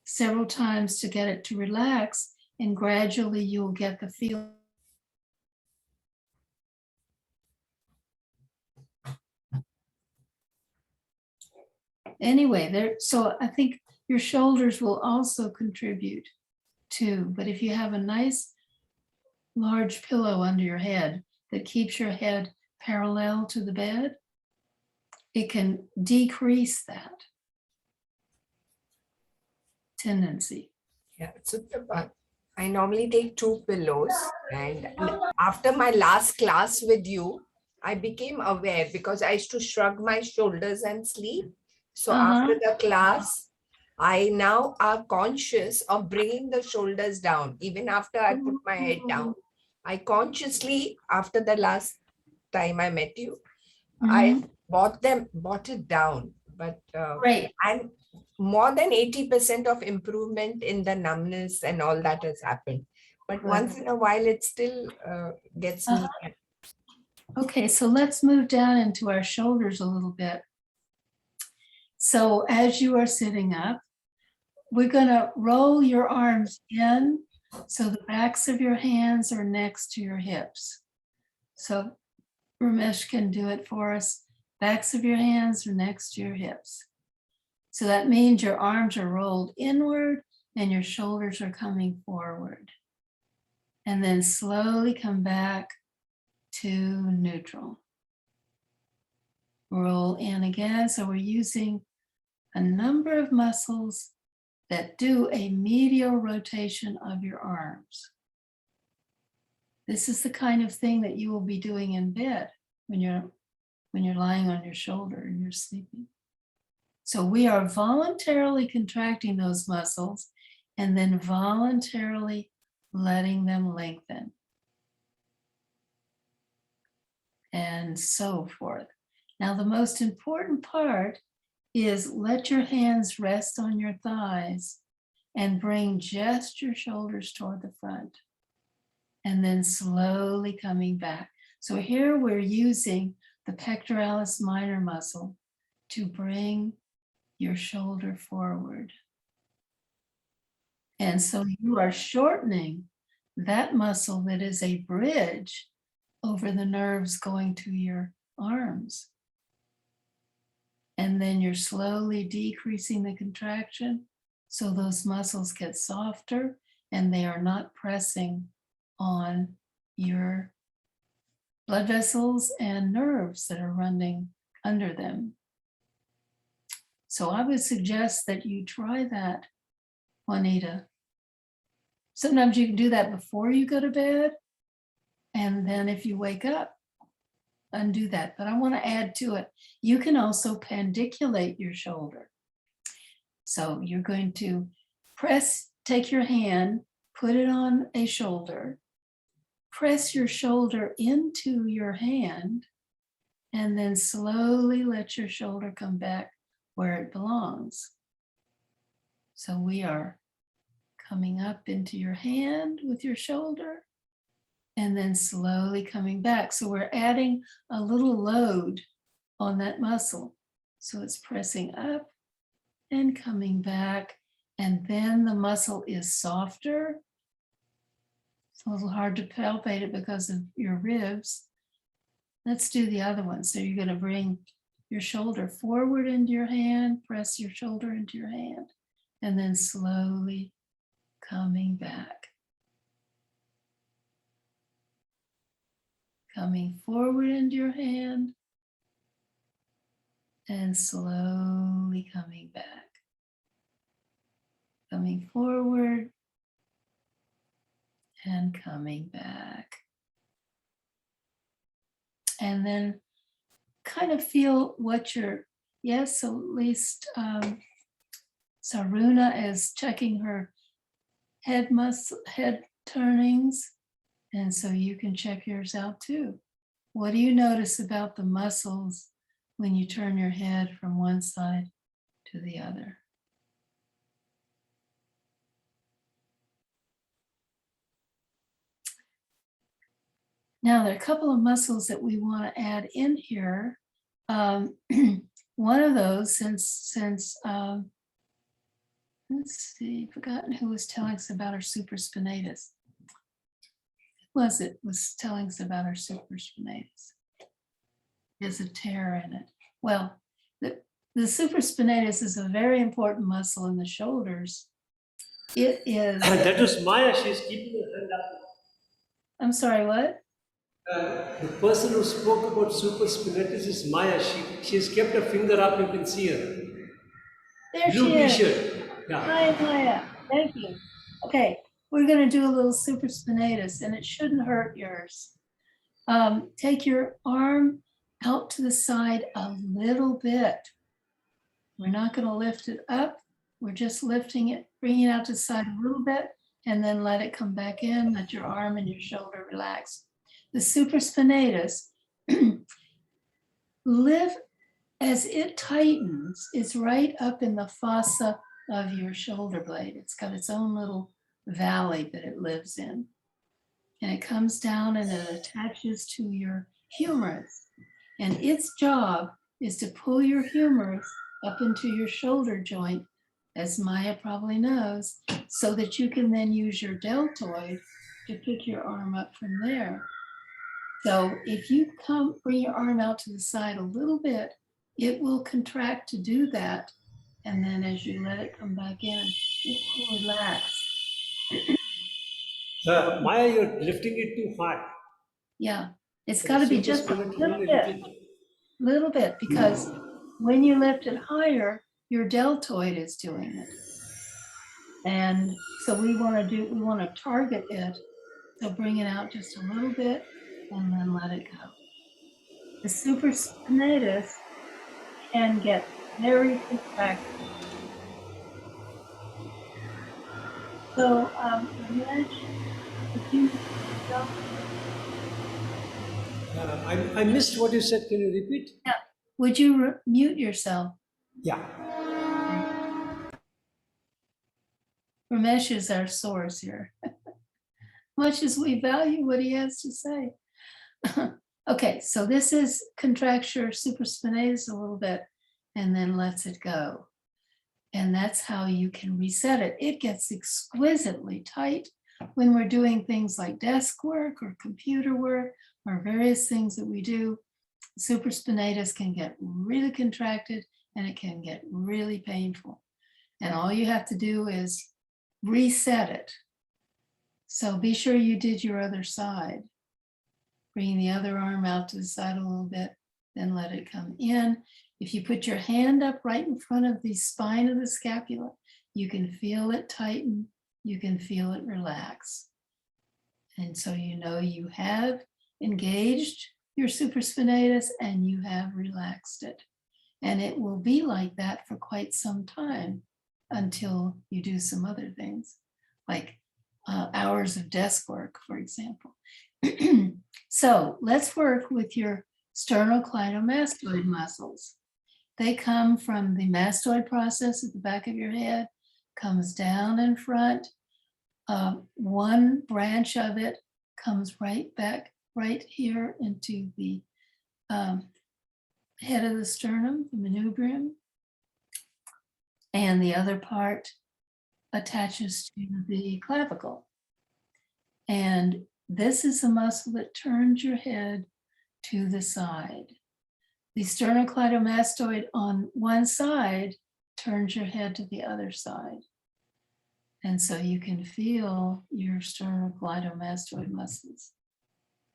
several times to get it to relax, and gradually you'll get the feel. Anyway, so I think your shoulders will also contribute too. But if you have a nice large pillow under your head that keeps your head parallel to the bed, it can decrease that tendency. Yeah, so I normally take 2 pillows, and after my last class with you, I became aware because I used to shrug my shoulders and sleep. So after the class, I now are conscious of bringing the shoulders down, even after I put my head down. I consciously, after the last time I met you, I bought it down, but Great. and more than 80% of improvement in the numbness and all that has happened. But Good. once in a while, it still gets me. Okay, so let's move down into our shoulders a little bit. So as you are sitting up, we're going to roll your arms in so the backs of your hands are next to your hips. So Ramesh can do it for us. Backs of your hands are next to your hips. So that means your arms are rolled inward and your shoulders are coming forward. And then slowly come back to neutral. Roll in again. So we're using a number of muscles that do a medial rotation of your arms. This is the kind of thing that you will be doing in bed when you're lying on your shoulder and you're sleeping. So we are voluntarily contracting those muscles and then voluntarily letting them lengthen. And so forth. Now, the most important part is let your hands rest on your thighs and bring just your shoulders toward the front. And then slowly coming back. So here we're using the Pectoralis Minor muscle to bring your shoulder forward. And so you are shortening that muscle that is a bridge over the nerves going to your arms. And then you're slowly decreasing the contraction so those muscles get softer and they are not pressing on your blood vessels and nerves that are running under them. So I would suggest that you try that, Juanita. Sometimes you can do that before you go to bed. And then if you wake up, undo that. But I want to add to it, you can also pandiculate your shoulder. So you're going to take your hand, put it on a shoulder, press your shoulder into your hand, and then slowly let your shoulder come back where it belongs. So we are coming up into your hand with your shoulder and then slowly coming back. So we're adding a little load on that muscle. So it's pressing up and coming back. And then the muscle is softer. It's a little hard to palpate it because of your ribs. Let's do the other one. So you're going to bring your shoulder forward into your hand, press your shoulder into your hand, and then slowly coming back. Coming forward into your hand and slowly coming back. Coming forward and coming back. And then kind of feel what you're, yes, so at least Saruna is checking her head turnings. And so you can check yours out too. What do you notice about the muscles when you turn your head from one side to the other? Now, there are a couple of muscles that we want to add in here. One of those, since let's see, forgotten who was telling us about our supraspinatus. Was telling us about our supraspinatus. There's a tear in it. Well, the supraspinatus is a very important muscle in the shoulders. It is. That was Maya. She's keeping her hand up. I'm sorry, what? The person who spoke about supraspinatus is Maya. She's kept her finger up. You can see her. There Blue she is. T-shirt. Yeah. Hi, Maya. Thank you. Okay, we're going to do a little supraspinatus, and it shouldn't hurt yours. Take your arm out to the side a little bit. We're not going to lift it up. We're just lifting it, bringing it out to the side a little bit, and then let it come back in. Let your arm and your shoulder relax. The supraspinatus, as it tightens, it's right up in the fossa of your shoulder blade. It's got its own little valley that it lives in. And it comes down and it attaches to your humerus. And its job is to pull your humerus up into your shoulder joint, as Maya probably knows, so that you can then use your deltoid to pick your arm up from there. So if you bring your arm out to the side a little bit, it will contract to do that. And then as you let it come back in, it will relax. Maya, you're lifting it too high. Yeah, it's got to be just a little bit, because when you lift it higher, your deltoid is doing it. And so we want to target it. So bring it out just a little bit and then let it go. The supraspinatus can get very contracted. So, I missed what you said. Can you repeat? Yeah. Would you mute yourself? Yeah. Ramesh is our source here. Much as we value what he has to say. Okay, so this is contracts your supraspinatus a little bit and then lets it go. And that's how you can reset it. It gets exquisitely tight when we're doing things like desk work or computer work or various things that we do. Supraspinatus can get really contracted and it can get really painful. And all you have to do is reset it. So be sure you did your other side. Bring the other arm out to the side a little bit, then let it come in. If you put your hand up right in front of the spine of the scapula, you can feel it tighten, you can feel it relax. And so you know you have engaged your supraspinatus and you have relaxed it. And it will be like that for quite some time until you do some other things, like hours of desk work, for example. So let's work with your sternocleidomastoid muscles. They come from the mastoid process at the back of your head, comes down in front. One branch of it comes right back, right here into the head of the sternum, the manubrium. And the other part attaches to the clavicle. And this is the muscle that turns your head to the side. The sternocleidomastoid on one side turns your head to the other side. And so you can feel your sternocleidomastoid muscles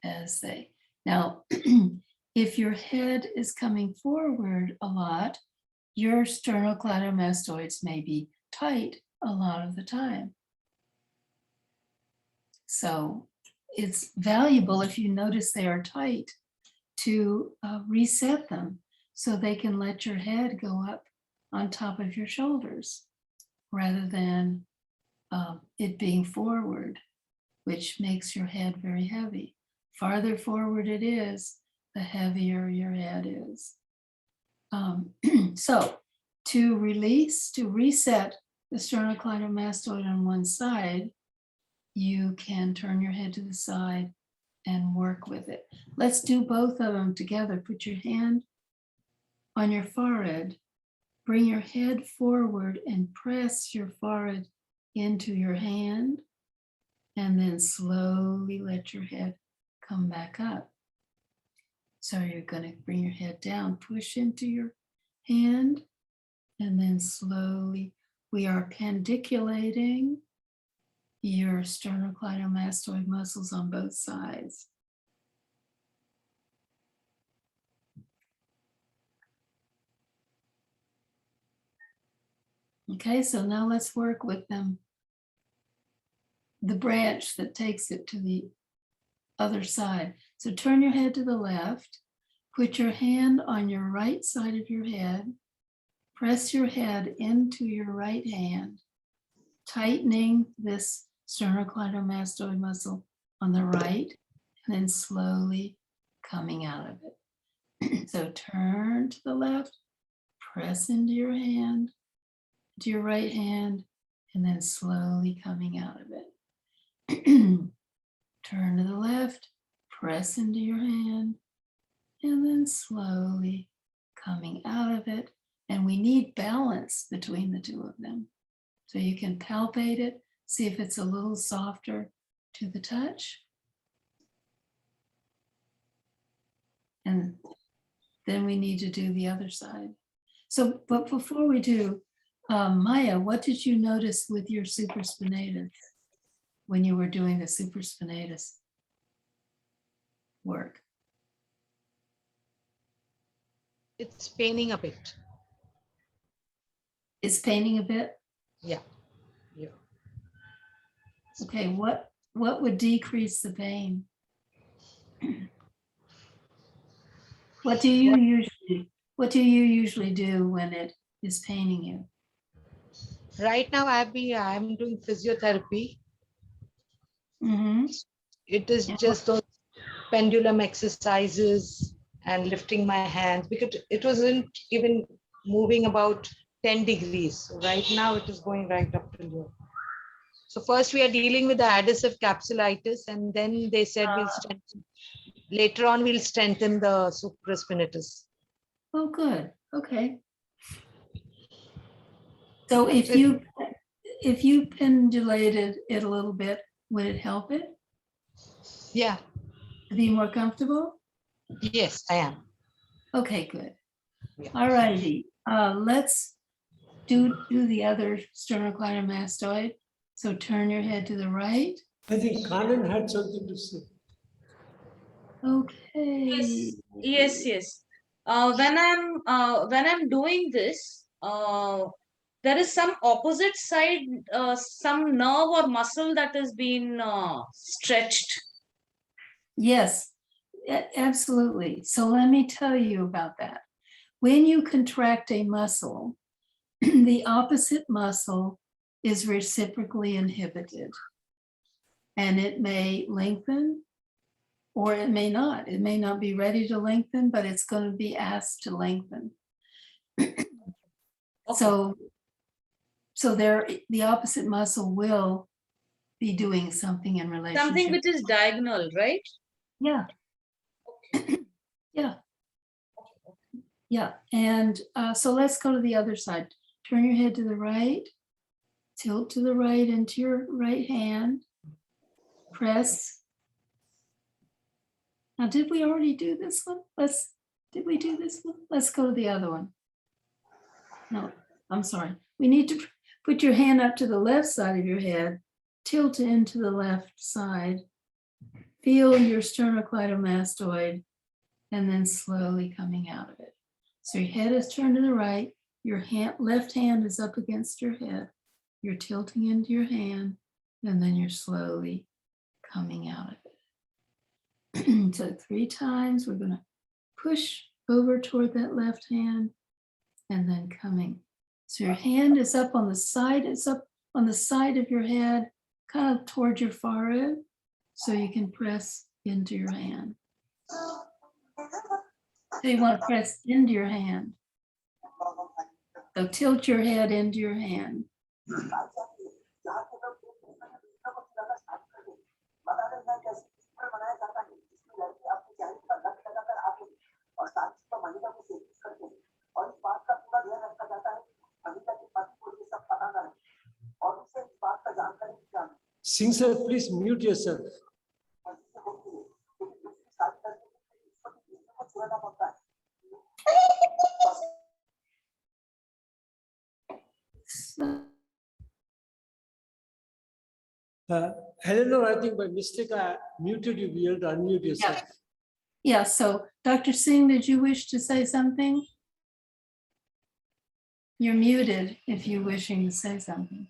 as they. Now, if your head is coming forward a lot, your sternocleidomastoids may be tight a lot of the time. So it's valuable if you notice they are tight to reset them so they can let your head go up on top of your shoulders rather than it being forward, which makes your head very heavy. Farther forward it is, the heavier your head is. So to reset the sternocleidomastoid on one side, you can turn your head to the side and work with it. Let's do both of them together. Put your hand on your forehead, bring your head forward and press your forehead into your hand, and then slowly let your head come back up. So you're going to bring your head down, push into your hand, and then slowly, we are pandiculating your sternocleidomastoid muscles on both sides. Okay, so now let's work with them. The branch that takes it to the other side. So turn your head to the left, put your hand on your right side of your head, press your head into your right hand, tightening this sternocleidomastoid muscle on the right, and then slowly coming out of it. So turn to the left, press into your hand, to your right hand, and then slowly coming out of it. Turn to the left, press into your hand, and then slowly coming out of it. And we need balance between the two of them. So you can palpate it, see if it's a little softer to the touch. And then we need to do the other side. So, but before we do, Maya, what did you notice with your supraspinatus when you were doing the supraspinatus work? It's paining a bit. It's paining a bit? Yeah. Yeah. Okay, what would decrease the pain? What do you usually do when it is paining you? Right now I'm doing physiotherapy. Mm-hmm. It is just those pendulum exercises and lifting my hands, because it wasn't even moving about 10 degrees. So right now it is going right up to here. So first we are dealing with the adhesive capsulitis, and then they said later on we'll strengthen the supraspinatus. Oh, good. Okay. So if you pendulated it a little bit, would it help it Yeah. to be more comfortable? Yes, I am. Okay, good. Yeah. All righty. Let's do the other sternocleidomastoid. So turn your head to the right. I think Kanan had something to say. Okay. Yes. When I'm doing this, there is some opposite side, some nerve or muscle that has been stretched. Yes, absolutely. So let me tell you about that. When you contract a muscle, the opposite muscle is reciprocally inhibited, and it may lengthen or it may not. It may not be ready to lengthen, but it's going to be asked to lengthen. So there, the opposite muscle will be doing something in relationship. Something which is diagonal, right? Yeah. Yeah. Yeah. And so let's go to the other side. Turn your head to the right, tilt to the right into your right hand, press. Now, did we already do this one? Did we do this one? Let's go to the other one. No, I'm sorry. We need to put your hand up to the left side of your head, tilt into the left side, feel your sternocleidomastoid, and then slowly coming out of it. So your head is turned to the right, your left hand is up against your head, you're tilting into your hand, and then you're slowly coming out of it. So 3 times, we're going to push over toward that left hand and then coming. So your hand is up on the side, it's up on the side of your head, kind of toward your forehead, so you can press into your hand. So you want to press into your hand. So tilt your head into your hand. Singh sir, please mute yourself. Eleanor, I think by mistake I muted you. You have to unmute yourself. Yeah, so Dr. Singh, did you wish to say something? You're muted if you're wishing to say something.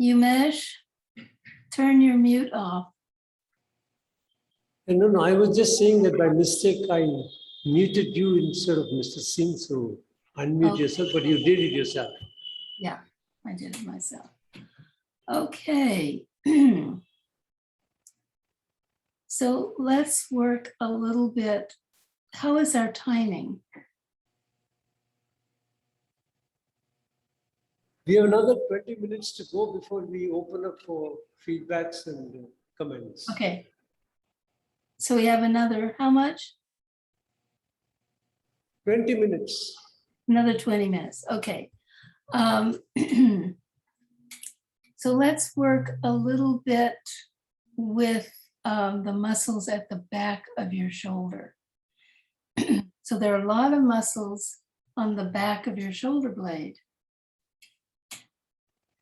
Umesh, turn your mute off. No, I was just saying that by mistake I muted you instead of Mr. Singh, so unmute Okay. yourself, but you did it yourself. Yeah, I did it myself. Okay. So let's work a little bit. How is our timing? We have another 20 minutes to go before we open up for feedbacks and comments. Okay. So we have another, how much? 20 minutes. Another 20 minutes. Okay. So let's work a little bit with the muscles at the back of your shoulder. So there are a lot of muscles on the back of your shoulder blade,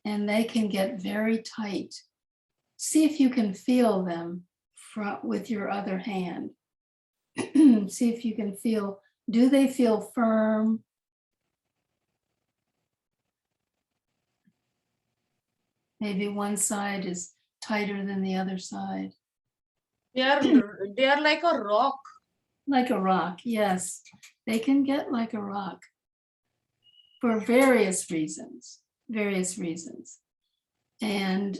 and they can get very tight. See if you can feel them with your other hand. See if you can feel, do they feel firm? Maybe one side is tighter than the other side. They are like a rock. Like a rock, yes. They can get like a rock for various reasons, And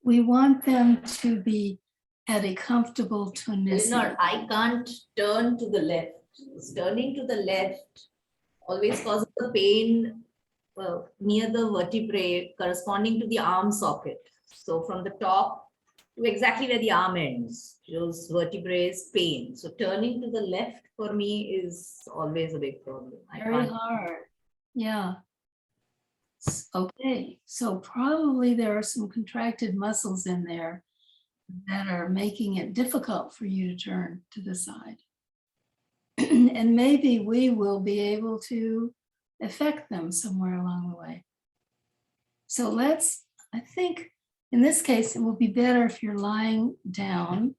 we want them to be at a comfortable tonicity. Eleanor, I can't turn to the left. Turning to the left always causes the pain near the vertebrae corresponding to the arm socket. So from the top to exactly where the arm ends, those vertebrae pain. So turning to the left for me is always a big problem. Very hard. Yeah. Okay, so probably there are some contracted muscles in there that are making it difficult for you to turn to the side. And maybe we will be able to affect them somewhere along the way. So I think in this case, it will be better if you're lying down.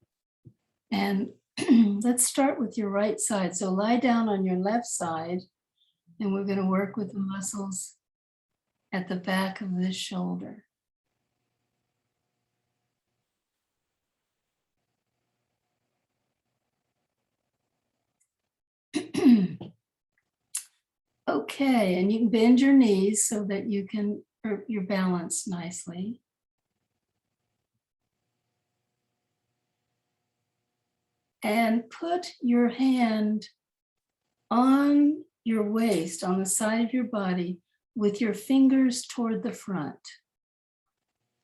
And let's start with your right side. So lie down on your left side, and we're going to work with the muscles at the back of this shoulder. Okay, and you can bend your knees so that you can, you're balanced nicely. And put your hand on your waist, on the side of your body, with your fingers toward the front.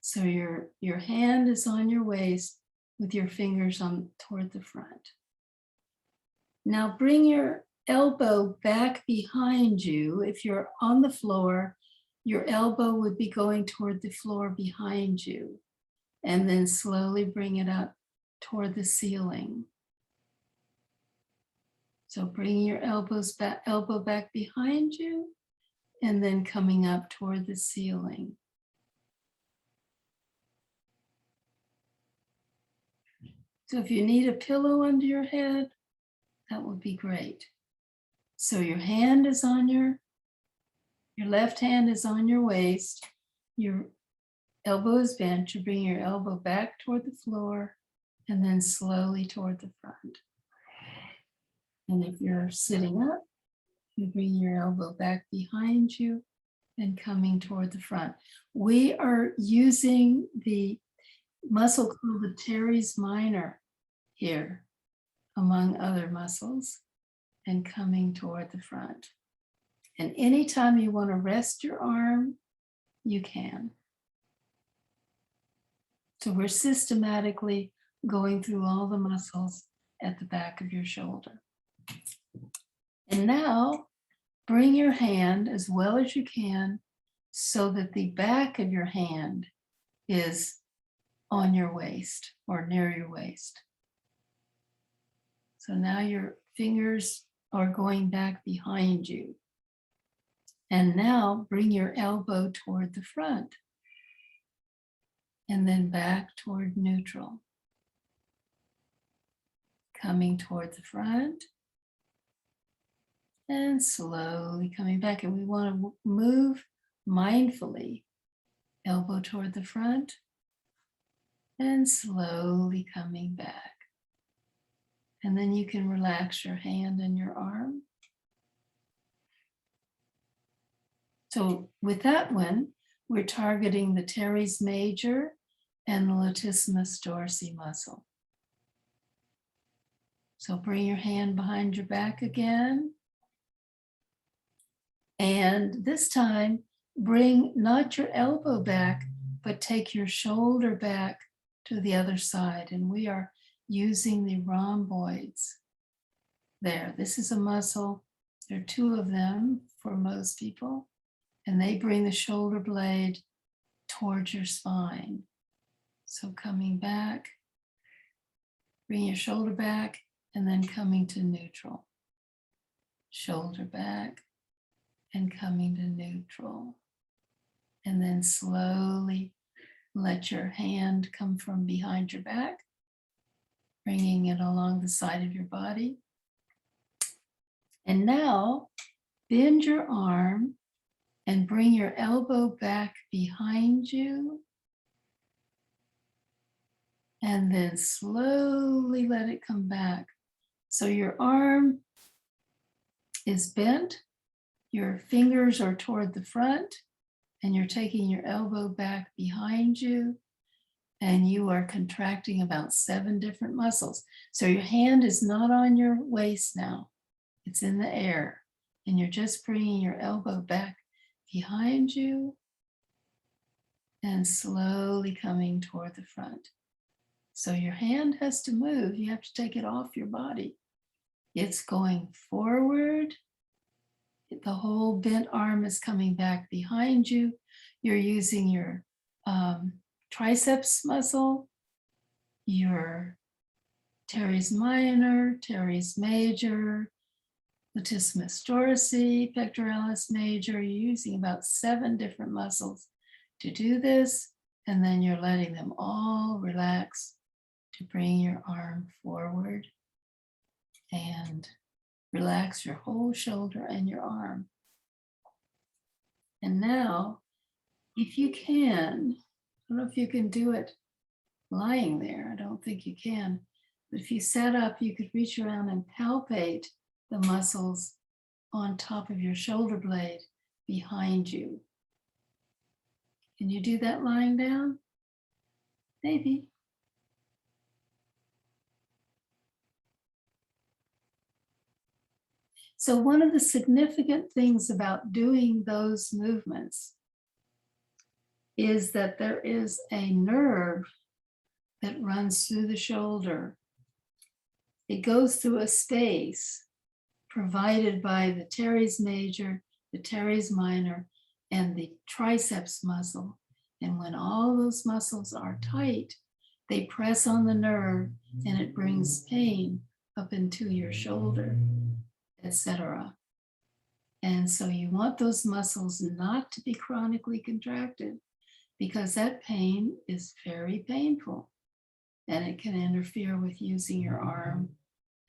So your hand is on your waist with your fingers toward the front. Now bring your elbow back behind you. If you're on the floor, your elbow would be going toward the floor behind you, and then slowly bring it up toward the ceiling. So bring your elbow back behind you, and then coming up toward the ceiling. So if you need a pillow under your head, that would be great. So your hand is on your left hand is on your waist, your elbow is bent, you bring your elbow back toward the floor, and then slowly toward the front. And if you're sitting up, you bring your elbow back behind you and coming toward the front. We are using the muscle called the Pectoralis Minor here, among other muscles, and coming toward the front. And anytime you want to rest your arm, you can. So we're systematically going through all the muscles at the back of your shoulder. And now bring your hand as well as you can so that the back of your hand is on your waist or near your waist. So now your fingers are going back behind you. And now bring your elbow toward the front and then back toward neutral. Coming toward the front and slowly coming back. And we want to move mindfully, elbow toward the front and slowly coming back. And then you can relax your hand and your arm. So with that one, we're targeting the teres major and the latissimus dorsi muscle. So bring your hand behind your back again. And this time, bring not your elbow back, but take your shoulder back to the other side. And we are using the rhomboids there. This is a muscle. There are two of them for most people. And they bring the shoulder blade towards your spine. So coming back, bring your shoulder back, and then coming to neutral. Shoulder back and coming to neutral. And then slowly let your hand come from behind your back, bringing it along the side of your body. And now bend your arm and bring your elbow back behind you. And then slowly let it come back. So your arm is bent, your fingers are toward the front, and you're taking your elbow back behind you, and you are contracting about 7 different muscles. So your hand is not on your waist now, it's in the air, and you're just bringing your elbow back behind you and slowly coming toward the front. So your hand has to move. You have to take it off your body. It's going forward. The whole bent arm is coming back behind you. You're using your triceps muscle, your teres minor, teres major, latissimus dorsi, pectoralis major. You're using about 7 different muscles to do this, and then you're letting them all relax to bring your arm forward and relax your whole shoulder and your arm. And now, if you can, I don't know if you can do it lying there, I don't think you can, but if you sat up, you could reach around and palpate the muscles on top of your shoulder blade behind you. Can you do that lying down? Maybe. So one of the significant things about doing those movements is that there is a nerve that runs through the shoulder. It goes through a space provided by the teres major, the teres minor, and the triceps muscle. And when all those muscles are tight, they press on the nerve and it brings pain up into your shoulder, etc. And so you want those muscles not to be chronically contracted, because that pain is very painful and it can interfere with using your arm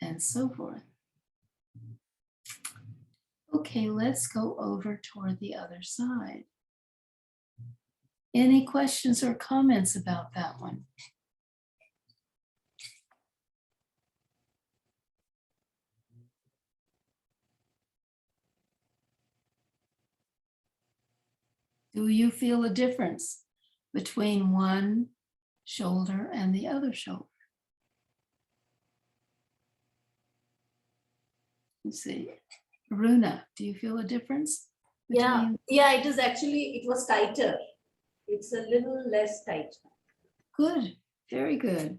and so forth. Okay, let's go over toward the other side. Any questions or comments about that one? Do you feel a difference between one shoulder and the other shoulder? Let's see. Runa, do you feel a difference? Yeah, it is actually, it was tighter. It's a little less tight. Good, very good.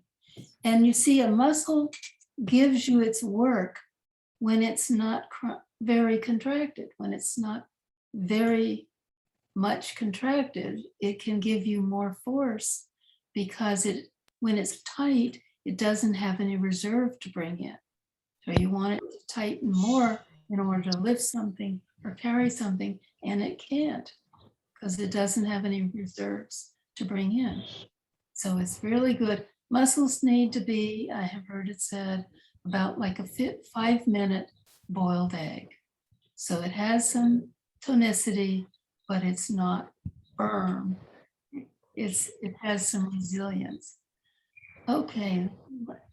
And you see, a muscle gives you its work when it's not very contracted, when it's not very much contracted, it can give you more force because when it's tight, it doesn't have any reserve to bring in. So you want it to tighten more in order to lift something or carry something, and it can't because it doesn't have any reserves to bring in. So it's really good. Muscles need to be, I have heard it said, about like a 5-minute boiled egg. So it has some tonicity, but it's not firm. It has some resilience. Okay,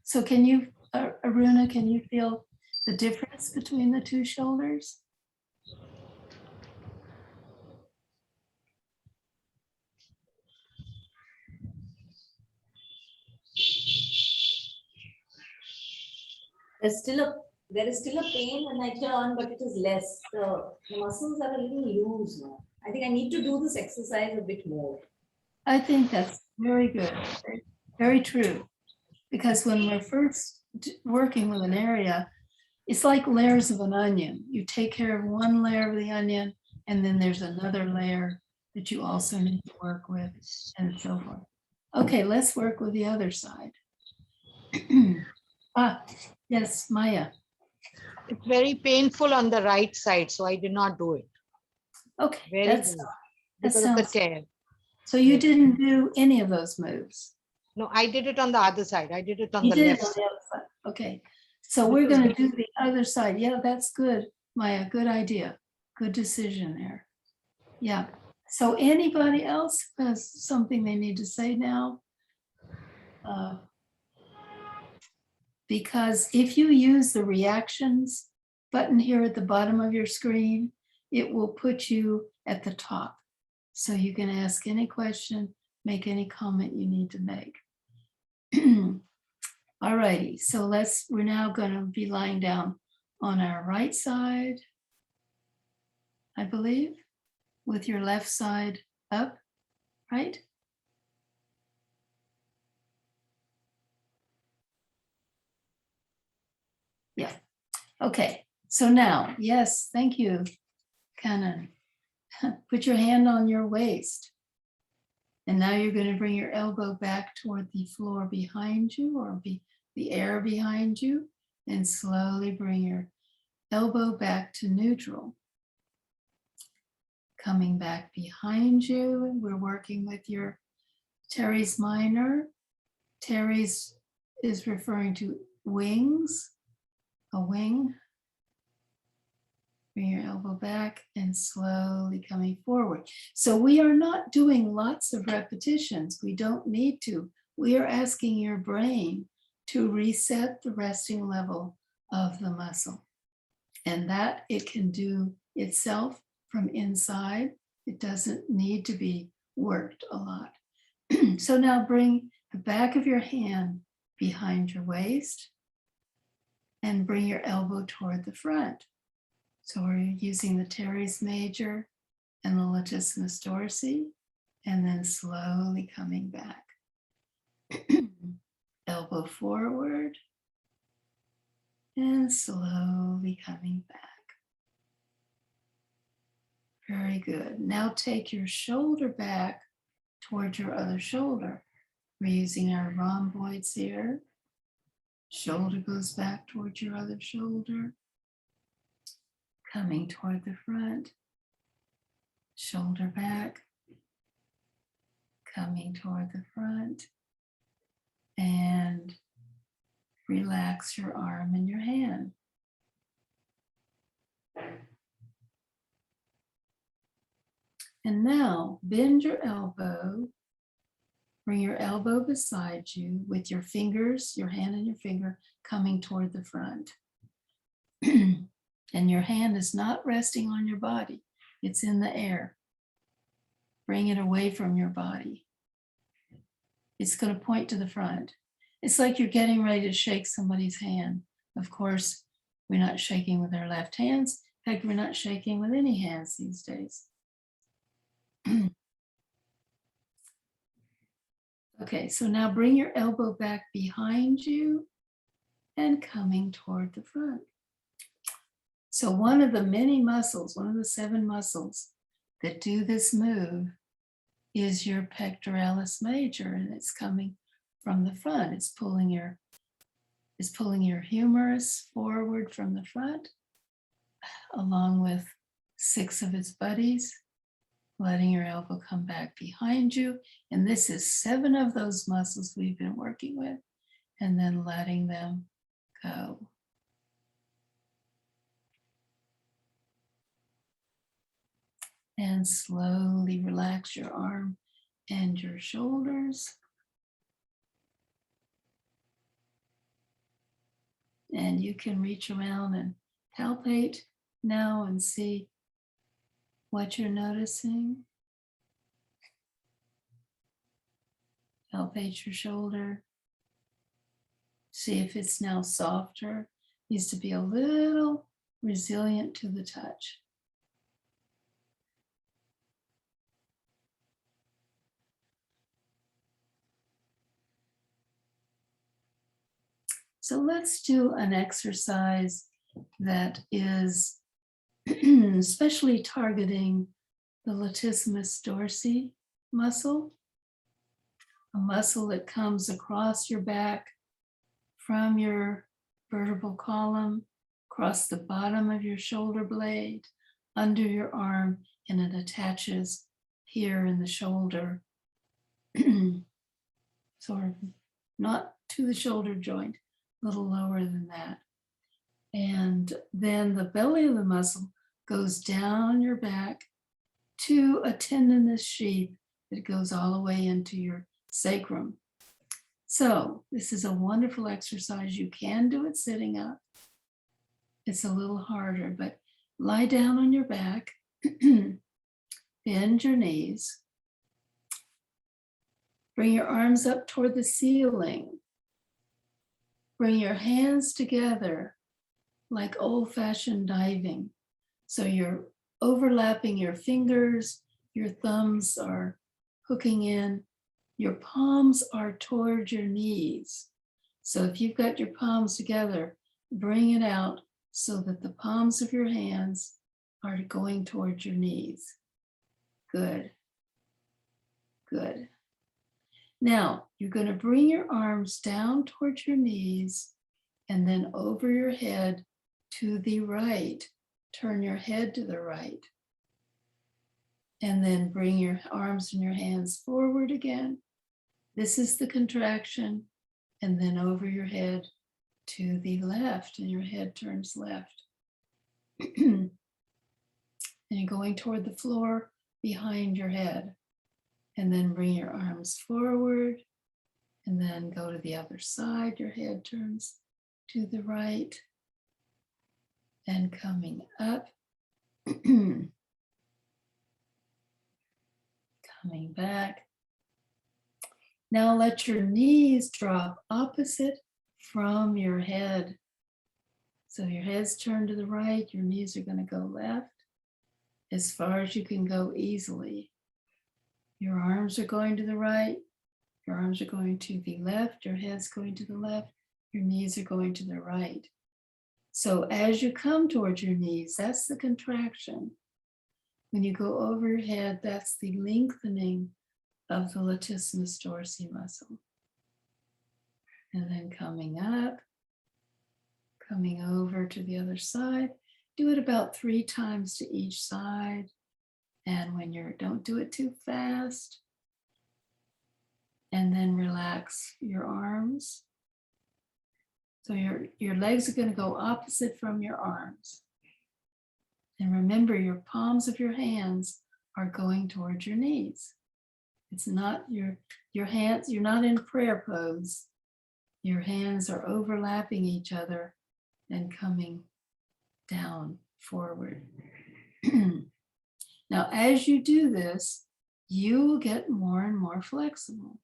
so can you, Aruna, can you feel the difference between the two shoulders? There is still a pain when I turn, but it is less. The muscles are a little loose now. I think I need to do this exercise a bit more. I think that's very good, very true. Because when we're first working with an area, it's like layers of an onion. You take care of one layer of the onion, and then there's another layer that you also need to work with, and so forth. Okay, let's work with the other side. Yes, Maya. It's very painful on the right side, so I did not do it. Okay, Very that's, good. that Because of the sounds, tear. so you didn't do any of those moves? No, I did it on the other side. I did it on You the did left it on side. the other side. Okay, so This we're is going to good. do the other side. Yeah, that's good, Maya. Good idea. Good decision there. Yeah. So anybody else has something they need to say now? Because if you use the reactions button here at the bottom of your screen, it will put you at the top. So you can ask any question, make any comment you need to make. All righty, so we're now going to be lying down on our right side, I believe, with your left side up, right? Yeah, okay, so now, yes, thank you, Canon. Put your hand on your waist. And now you're going to bring your elbow back toward the floor behind you or the air behind you, and slowly bring your elbow back to neutral. Coming back behind you, we're working with your teres minor. Teres is referring to wings, a wing. Bring your elbow back and slowly coming forward. So we are not doing lots of repetitions. We don't need to. We are asking your brain to reset the resting level of the muscle. And that it can do itself from inside. It doesn't need to be worked a lot. So now bring the back of your hand behind your waist and bring your elbow toward the front. So we're using the teres major and the latissimus dorsi, and then slowly coming back. Elbow forward and slowly coming back. Very good. Now take your shoulder back towards your other shoulder. We're using our rhomboids here. Shoulder goes back towards your other shoulder. Coming toward the front, shoulder back, coming toward the front, and relax your arm and your hand. And now bend your elbow, bring your elbow beside you with your fingers, your hand and your finger coming toward the front. And your hand is not resting on your body, it's in the air. Bring it away from your body. It's going to point to the front. It's like you're getting ready to shake somebody's hand. Of course, we're not shaking with our left hands. In fact, we're not shaking with any hands these days. Okay, so now bring your elbow back behind you and coming toward the front. So one of the many muscles, one of the 7 muscles that do this move is your pectoralis major, and it's coming from the front. It's pulling your humerus forward from the front, along with 6 of its buddies, letting your elbow come back behind you. And this is 7 of those muscles we've been working with, and then letting them go. And slowly relax your arm and your shoulders. And you can reach around and palpate now and see what you're noticing. Palpate your shoulder. See if it's now softer. Needs to be a little resilient to the touch. So let's do an exercise that is especially targeting the latissimus dorsi muscle, a muscle that comes across your back from your vertebral column, across the bottom of your shoulder blade, under your arm, and it attaches here in the shoulder, sort of not to the shoulder joint, a little lower than that. And then the belly of the muscle goes down your back to a tendinous sheath that goes all the way into your sacrum. So this is a wonderful exercise. You can do it sitting up. It's a little harder, but lie down on your back, bend your knees, bring your arms up toward the ceiling, bring your hands together like old-fashioned diving. So you're overlapping your fingers, your thumbs are hooking in, your palms are toward your knees. So if you've got your palms together, bring it out so that the palms of your hands are going towards your knees. Good, good. Now, you're going to bring your arms down towards your knees and then over your head to the right. Turn your head to the right. And then bring your arms and your hands forward again. This is the contraction. And then over your head to the left, and your head turns left. And you're going toward the floor behind your head. And then bring your arms forward. And then go to the other side. Your head turns to the right. And coming up. Coming back. Now let your knees drop opposite from your head. So your head's turned to the right, your knees are going to go left as far as you can go easily. Your arms are going to the right, your arms are going to the left, your head's going to the left, your knees are going to the right. So as you come towards your knees, that's the contraction. When you go over your head, that's the lengthening of the latissimus dorsi muscle. And then coming up, coming over to the other side. Do it about 3 times to each side. And when don't do it too fast. And then relax your arms. So your legs are going to go opposite from your arms. And remember, your palms of your hands are going towards your knees. It's not your hands, you're not in prayer pose. Your hands are overlapping each other and coming down forward. Now, as you do this, you will get more and more flexible.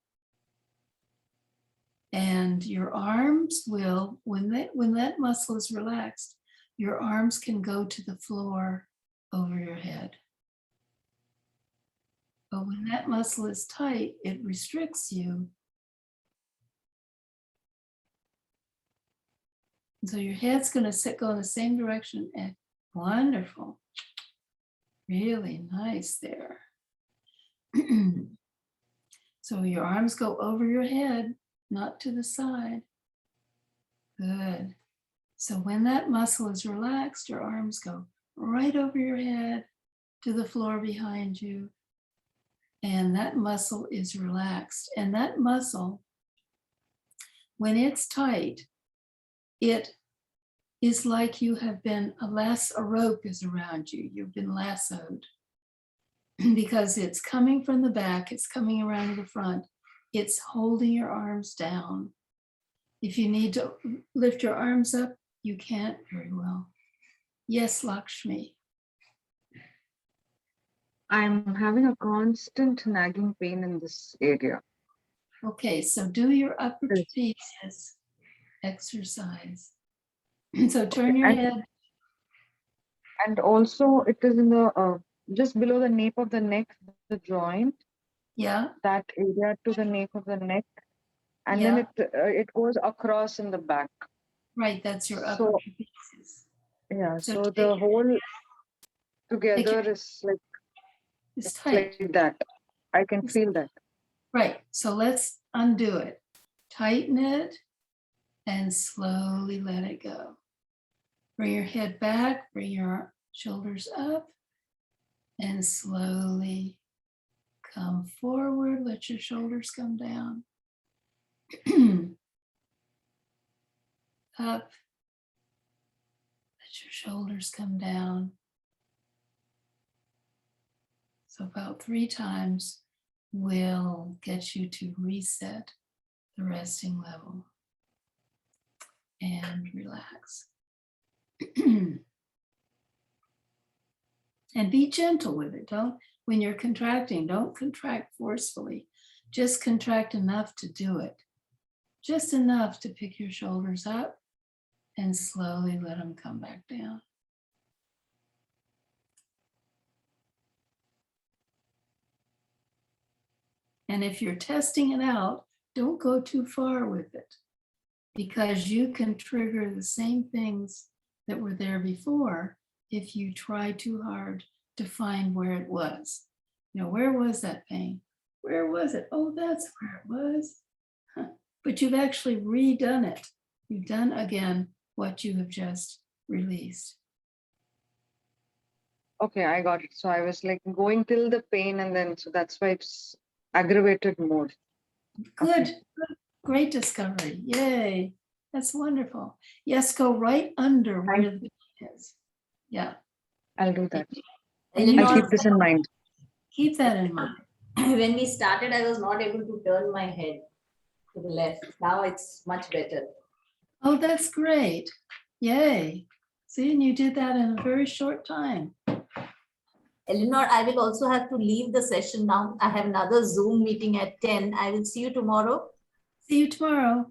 And your arms will, when that muscle is relaxed, your arms can go to the floor over your head. But when that muscle is tight, it restricts you. And so your head's going to go in the same direction. And wonderful. Really nice there. So your arms go over your head, not to the side. Good. So when that muscle is relaxed, your arms go right over your head to the floor behind you. And that muscle is relaxed. And that muscle, when it's tight, it is like you have been, a rope is around you. You've been lassoed. Because it's coming from the back, it's coming around to the front. It's holding your arms down. If you need to lift your arms up, you can't very well. Yes, Lakshmi. I'm having a constant nagging pain in this area. Okay, so do your upper trapezius exercise. So turn your head. And also it is in the, just below the nape of the neck, the joint, Yeah, that area to the nape of the neck. And yeah, then it goes across in the back. right, that's your upper So, trapezius. yeah, So so take the your- whole take your- together is like, It's it's tight. like that. I can It's- feel that. Right, so let's undo it. Tighten it and slowly let it go. Bring your head back, bring your shoulders up, and slowly come forward. Let your shoulders come down. Up. Let your shoulders come down. So about 3 times will get you to reset the resting level and relax. And be gentle with it. When you're contracting, don't contract forcefully. Just contract enough to do it. Just enough to pick your shoulders up and slowly let them come back down. And if you're testing it out, don't go too far with it, because you can trigger the same things that were there before if you try too hard to find where it was. You know, where was that pain? Where was it? Oh, that's where it was. Huh. But you've actually redone it. You've done again what you have just released. Okay, I got it. So I was like going till the pain, and then so that's why it's aggravated more. Good, good. Great discovery. Yay. That's wonderful. Yes, go right under where the pain is. Yeah. I'll do that. And you I'll Eleanor, keep this in mind. keep that in mind. when we started, I was not able to turn my head to the left. Now it's much better. Oh, that's great. Yay. See, and you did that in a very short time. Eleanor, I will also have to leave the session now. I have another Zoom meeting at 10. I will see you tomorrow. See you tomorrow.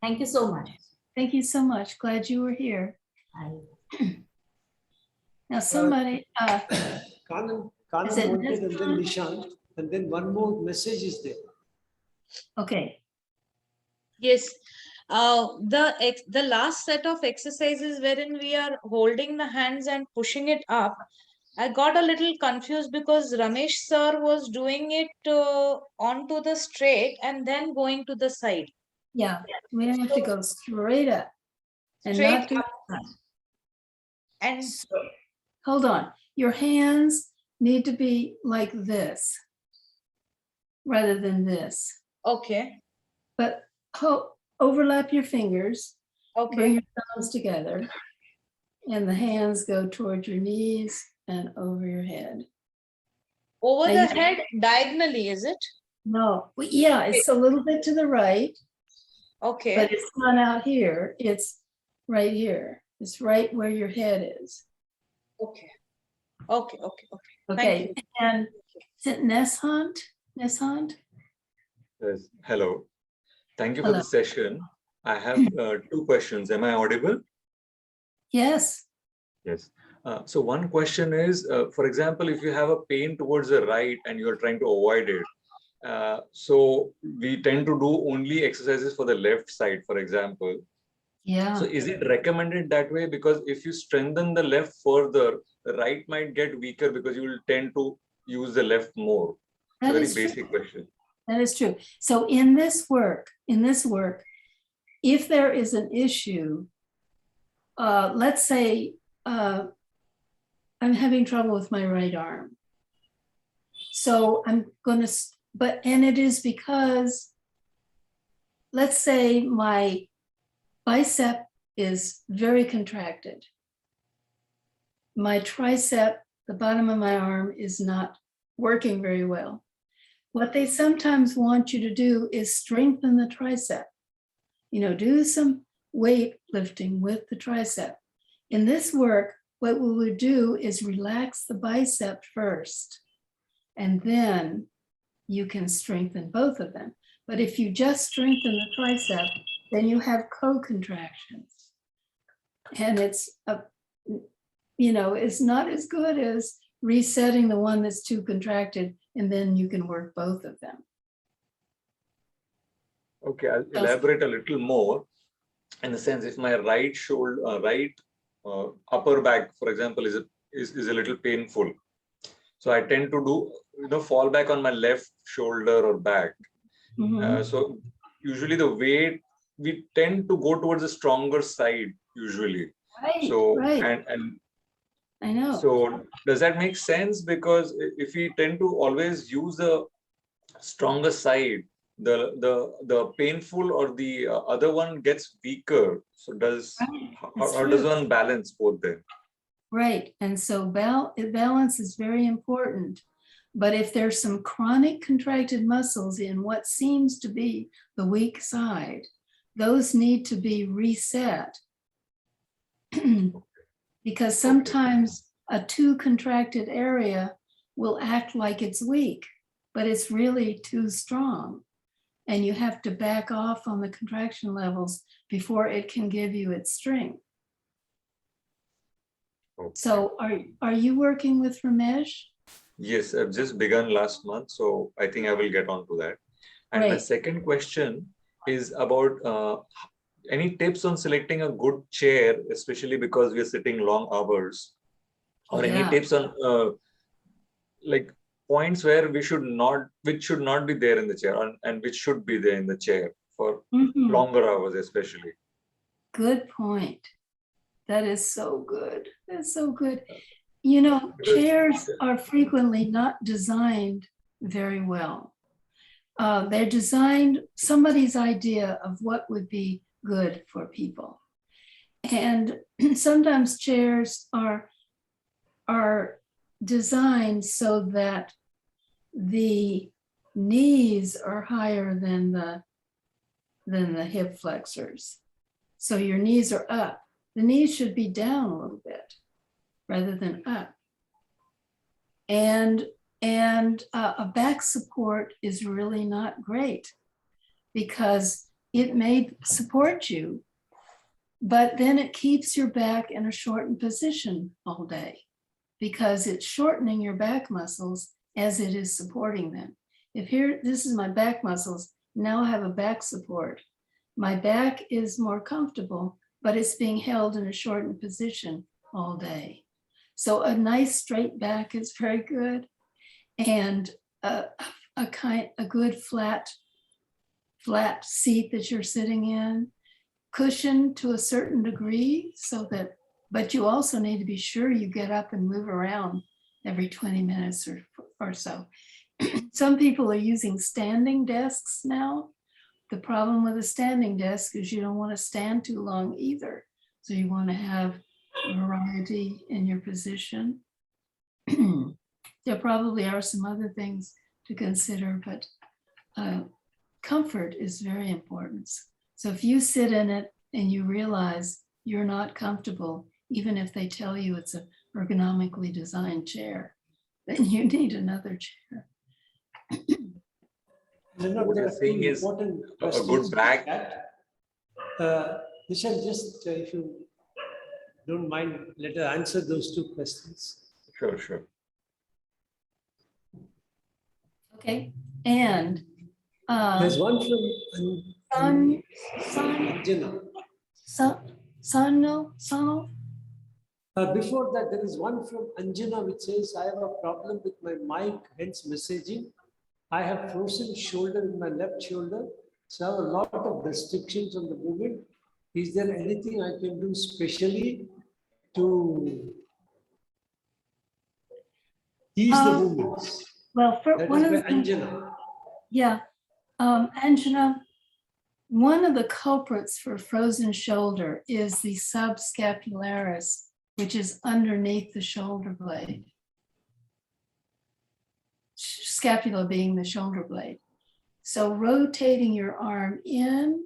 Thank you so much. Thank you so much. Glad you were here. Bye. Now somebody, Kanan Is it wanted, this and then one? Nishant, and then one more message is there. okay, Yes. The last set of exercises wherein we are holding the hands and pushing it up, I got a little confused because Ramesh sir was doing it onto the straight and then going to the side. yeah, we have to go straight up and Straight not do up. that. And Hold on, your hands need to be like this rather than this, okay, but overlap your fingers, bring okay, your thumbs together, and the hands go towards your knees and over your head. over Now the you- head diagonally, is it? No, well, yeah, it's a little bit to the right, Okay, but it's not out here, it's right here. It's right where your head is. okay, okay, okay, okay. Thank Okay, you. and is it Neshant? Neshant? Yes. Hello. Thank you for Hello. the session. I have 2 questions. Am I audible? Yes. Yes. So one question is, for example, if you have a pain towards the right and you're trying to avoid it, so we tend to do only exercises for the left side, for example. Yeah. So is it recommended that way? Because if you strengthen the left further, the right might get weaker because you will tend to use the left more. It's a very basic question. That is true. So in this work, if there is an issue, let's say I'm having trouble with my right arm. So I'm going to, and it is because, let's say my bicep is very contracted. My tricep, the bottom of my arm, is not working very well. What they sometimes want you to do is strengthen the tricep. You know, do some weight lifting with the tricep. In this work, what we would do is relax the bicep first, and then you can strengthen both of them. But if you just strengthen the tricep, then you have co-contractions. And it's, it's not as good as resetting the one that's too contracted, and then you can work both of them. Okay, I'll elaborate a little more. In the sense, if my right shoulder, upper back, for example, is a little painful, so I tend to do, fall back on my left shoulder or back. Mhm. So usually the weight, we tend to go towards the stronger side usually. Right, So right. and I know. so does that make sense? Because if we tend to always use the stronger side, the painful or the other one gets weaker. So how does one balance both them? Right. And so balance is very important. But if there's some chronic contracted muscles in what seems to be the weak side, those need to be reset. Because sometimes a too contracted area will act like it's weak, but it's really too strong. And you have to back off on the contraction levels before it can give you its strength. Okay. So are you working with Ramesh? Yes, I've just begun last month, so I think I will get on to that. And my Right. second question is about any tips on selecting a good chair, especially because we are sitting long hours, or any Yeah. tips on like points where which should not be there in the chair, and which should be there in the chair for longer hours, especially. Good point. That is so good. That's so good. You know, chairs are frequently not designed very well. They're designed somebody's idea of what would be good for people. And sometimes chairs are designed so that the knees are higher than the hip flexors. So your knees are up. The knees should be down a little bit rather than up. And a back support is really not great because it may support you, but then it keeps your back in a shortened position all day because it's shortening your back muscles as it is supporting them. This is my back muscles, now I have a back support. My back is more comfortable, but it's being held in a shortened position all day. So a nice straight back is very good, and a good flat seat that you're sitting in, cushioned to a certain degree, but you also need to be sure you get up and move around every 20 minutes or so. Some people are using standing desks now. The problem with a standing desk is you don't want to stand too long either. So you want to have variety in your position. There probably are some other things to consider, but comfort is very important. So if you sit in it and you realize you're not comfortable, even if they tell you it's an ergonomically designed chair, then you need another chair. What you're saying is a good back. Michelle, just if you don't mind, let her answer those two questions. Sure. Okay, and there's one from Sano? Before that, there is one from Anjana which says, I have a problem with my mic, hence messaging. I have frozen shoulder in my left shoulder, so I have a lot of restrictions on the movement. Is there anything I can do specially to ease the movements? Well, That one is of by the things, Anjana. yeah, Angela, one of the culprits for frozen shoulder is the subscapularis, which is underneath the shoulder blade. Scapula being the shoulder blade. So rotating your arm in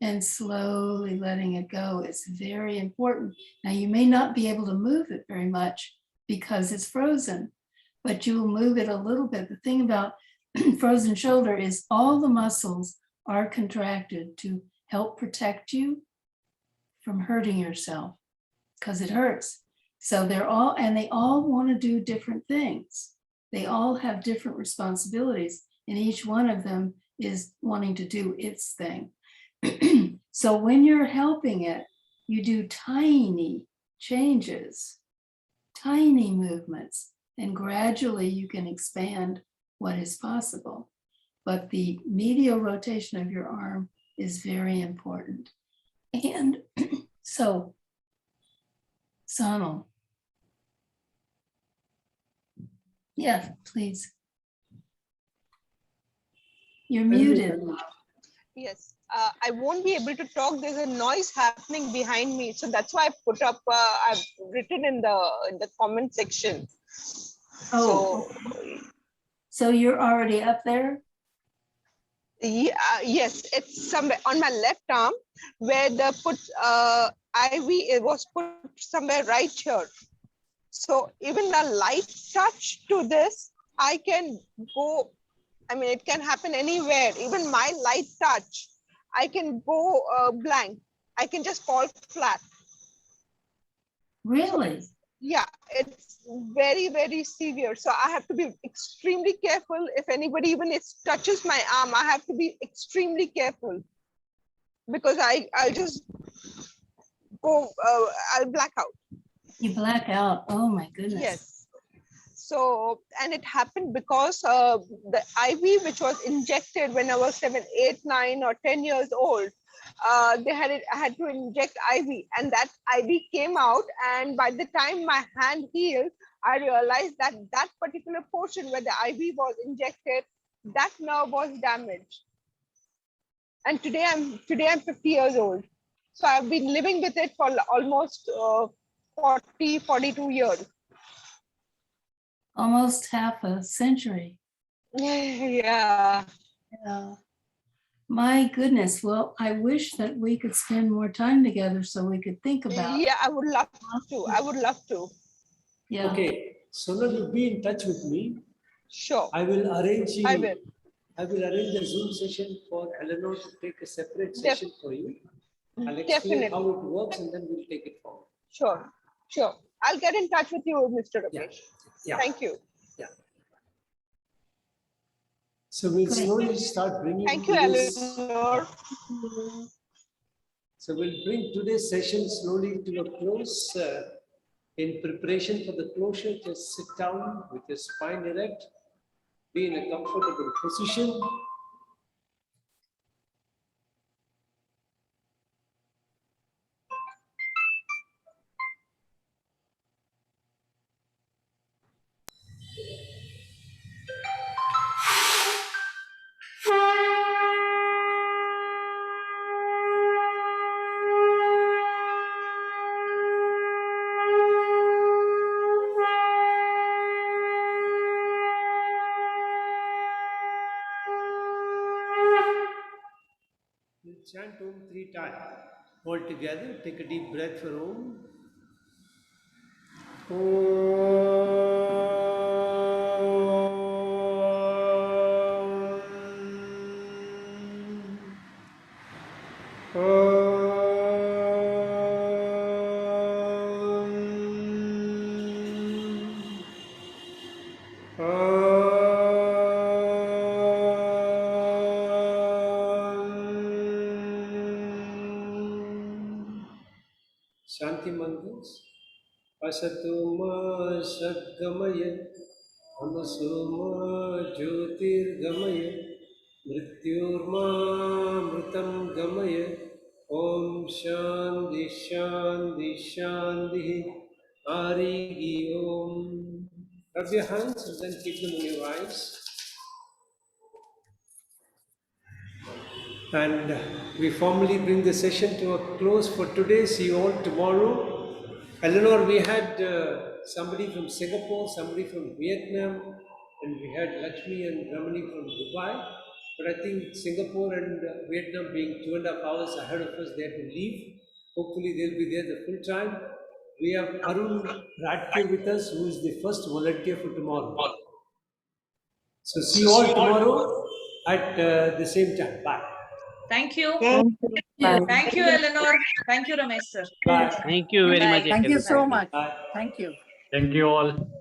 and slowly letting it go is very important. Now you may not be able to move it very much because it's frozen, but you will move it a little bit. The thing about frozen shoulder is all the muscles are contracted to help protect you from hurting yourself because it hurts. So they all want to do different things. They all have different responsibilities, and each one of them is wanting to do its thing. So when you're helping it, you do tiny changes, tiny movements, and gradually you can expand what is possible. But the medial rotation of your arm is very important. And so, Sonal. Yeah, please. You're muted. Yes, I won't be able to talk. There's a noise happening behind me, so that's why I put up. I've written in the comment section. Oh, so you're already up there? Yeah, yes, it's somewhere on my left arm where the IV it was put somewhere right here. So even a light touch to this, I can go. I mean, it can happen anywhere. Even my light touch, I can go blank. I can just fall flat. Really? Yeah, it's very, very severe. So I have to be extremely careful. If anybody even touches my arm, I have to be extremely careful because I'll just go, I'll black out. You black out. Oh my goodness. Yes. So, and it happened because the IV, which was injected when I was 7, 8, 9, or 10 years old, I had to inject IV, and that IV came out. And by the time my hand healed, I realized that that particular portion where the IV was injected, that nerve was damaged. And today I'm 50 years old. So I've been living with it for almost 40, 42 years. Almost half a century. Yeah. Yeah. My goodness. Well, I wish that we could spend more time together so we could think about. Yeah, I would love to. I would love to. Yeah. Okay. So now you be in touch with me. Sure. I will arrange. I will. I will arrange a Zoom session for Eleanor to take a separate session for you. I'll explain how it works, and then we'll take it forward. Sure. Sure. I'll get in touch with you, Mr. Ramesh. Yeah. Thank you. Yeah. So we'll slowly start bringing. Thank you, Eleanor. So we'll bring today's session slowly to a close. In preparation for the closure, just sit down with your spine erect, be in a comfortable position. Chant Om 3 times. All together, take a deep breath for Om. Shanti mantras. Asatoma Sadgamaya, Amasoma Jyotirgamaya, Mrityurma Mritam Gamaya, Om Shanti Shanti Shanti, Hari Om. Rub your hands and then keep them on your eyes. And we formally bring the session to a close for today. See you all tomorrow. Eleanor, we had somebody from Singapore, somebody from Vietnam, and we had Lakshmi and Ramani from Dubai. But I think Singapore and Vietnam being 2.5 hours ahead of us, they have to leave. Hopefully they'll be there the full time. We have Arun Radke with us, who is the first volunteer for tomorrow. So see you all tomorrow at the same time. Bye. Thank you. Thank you. Yeah. Thank you, Eleanor. Thank you, Ramesh sir. Bye. Thank you very Bye. much. Thank you so everybody. much. Bye. Thank you. Thank you all.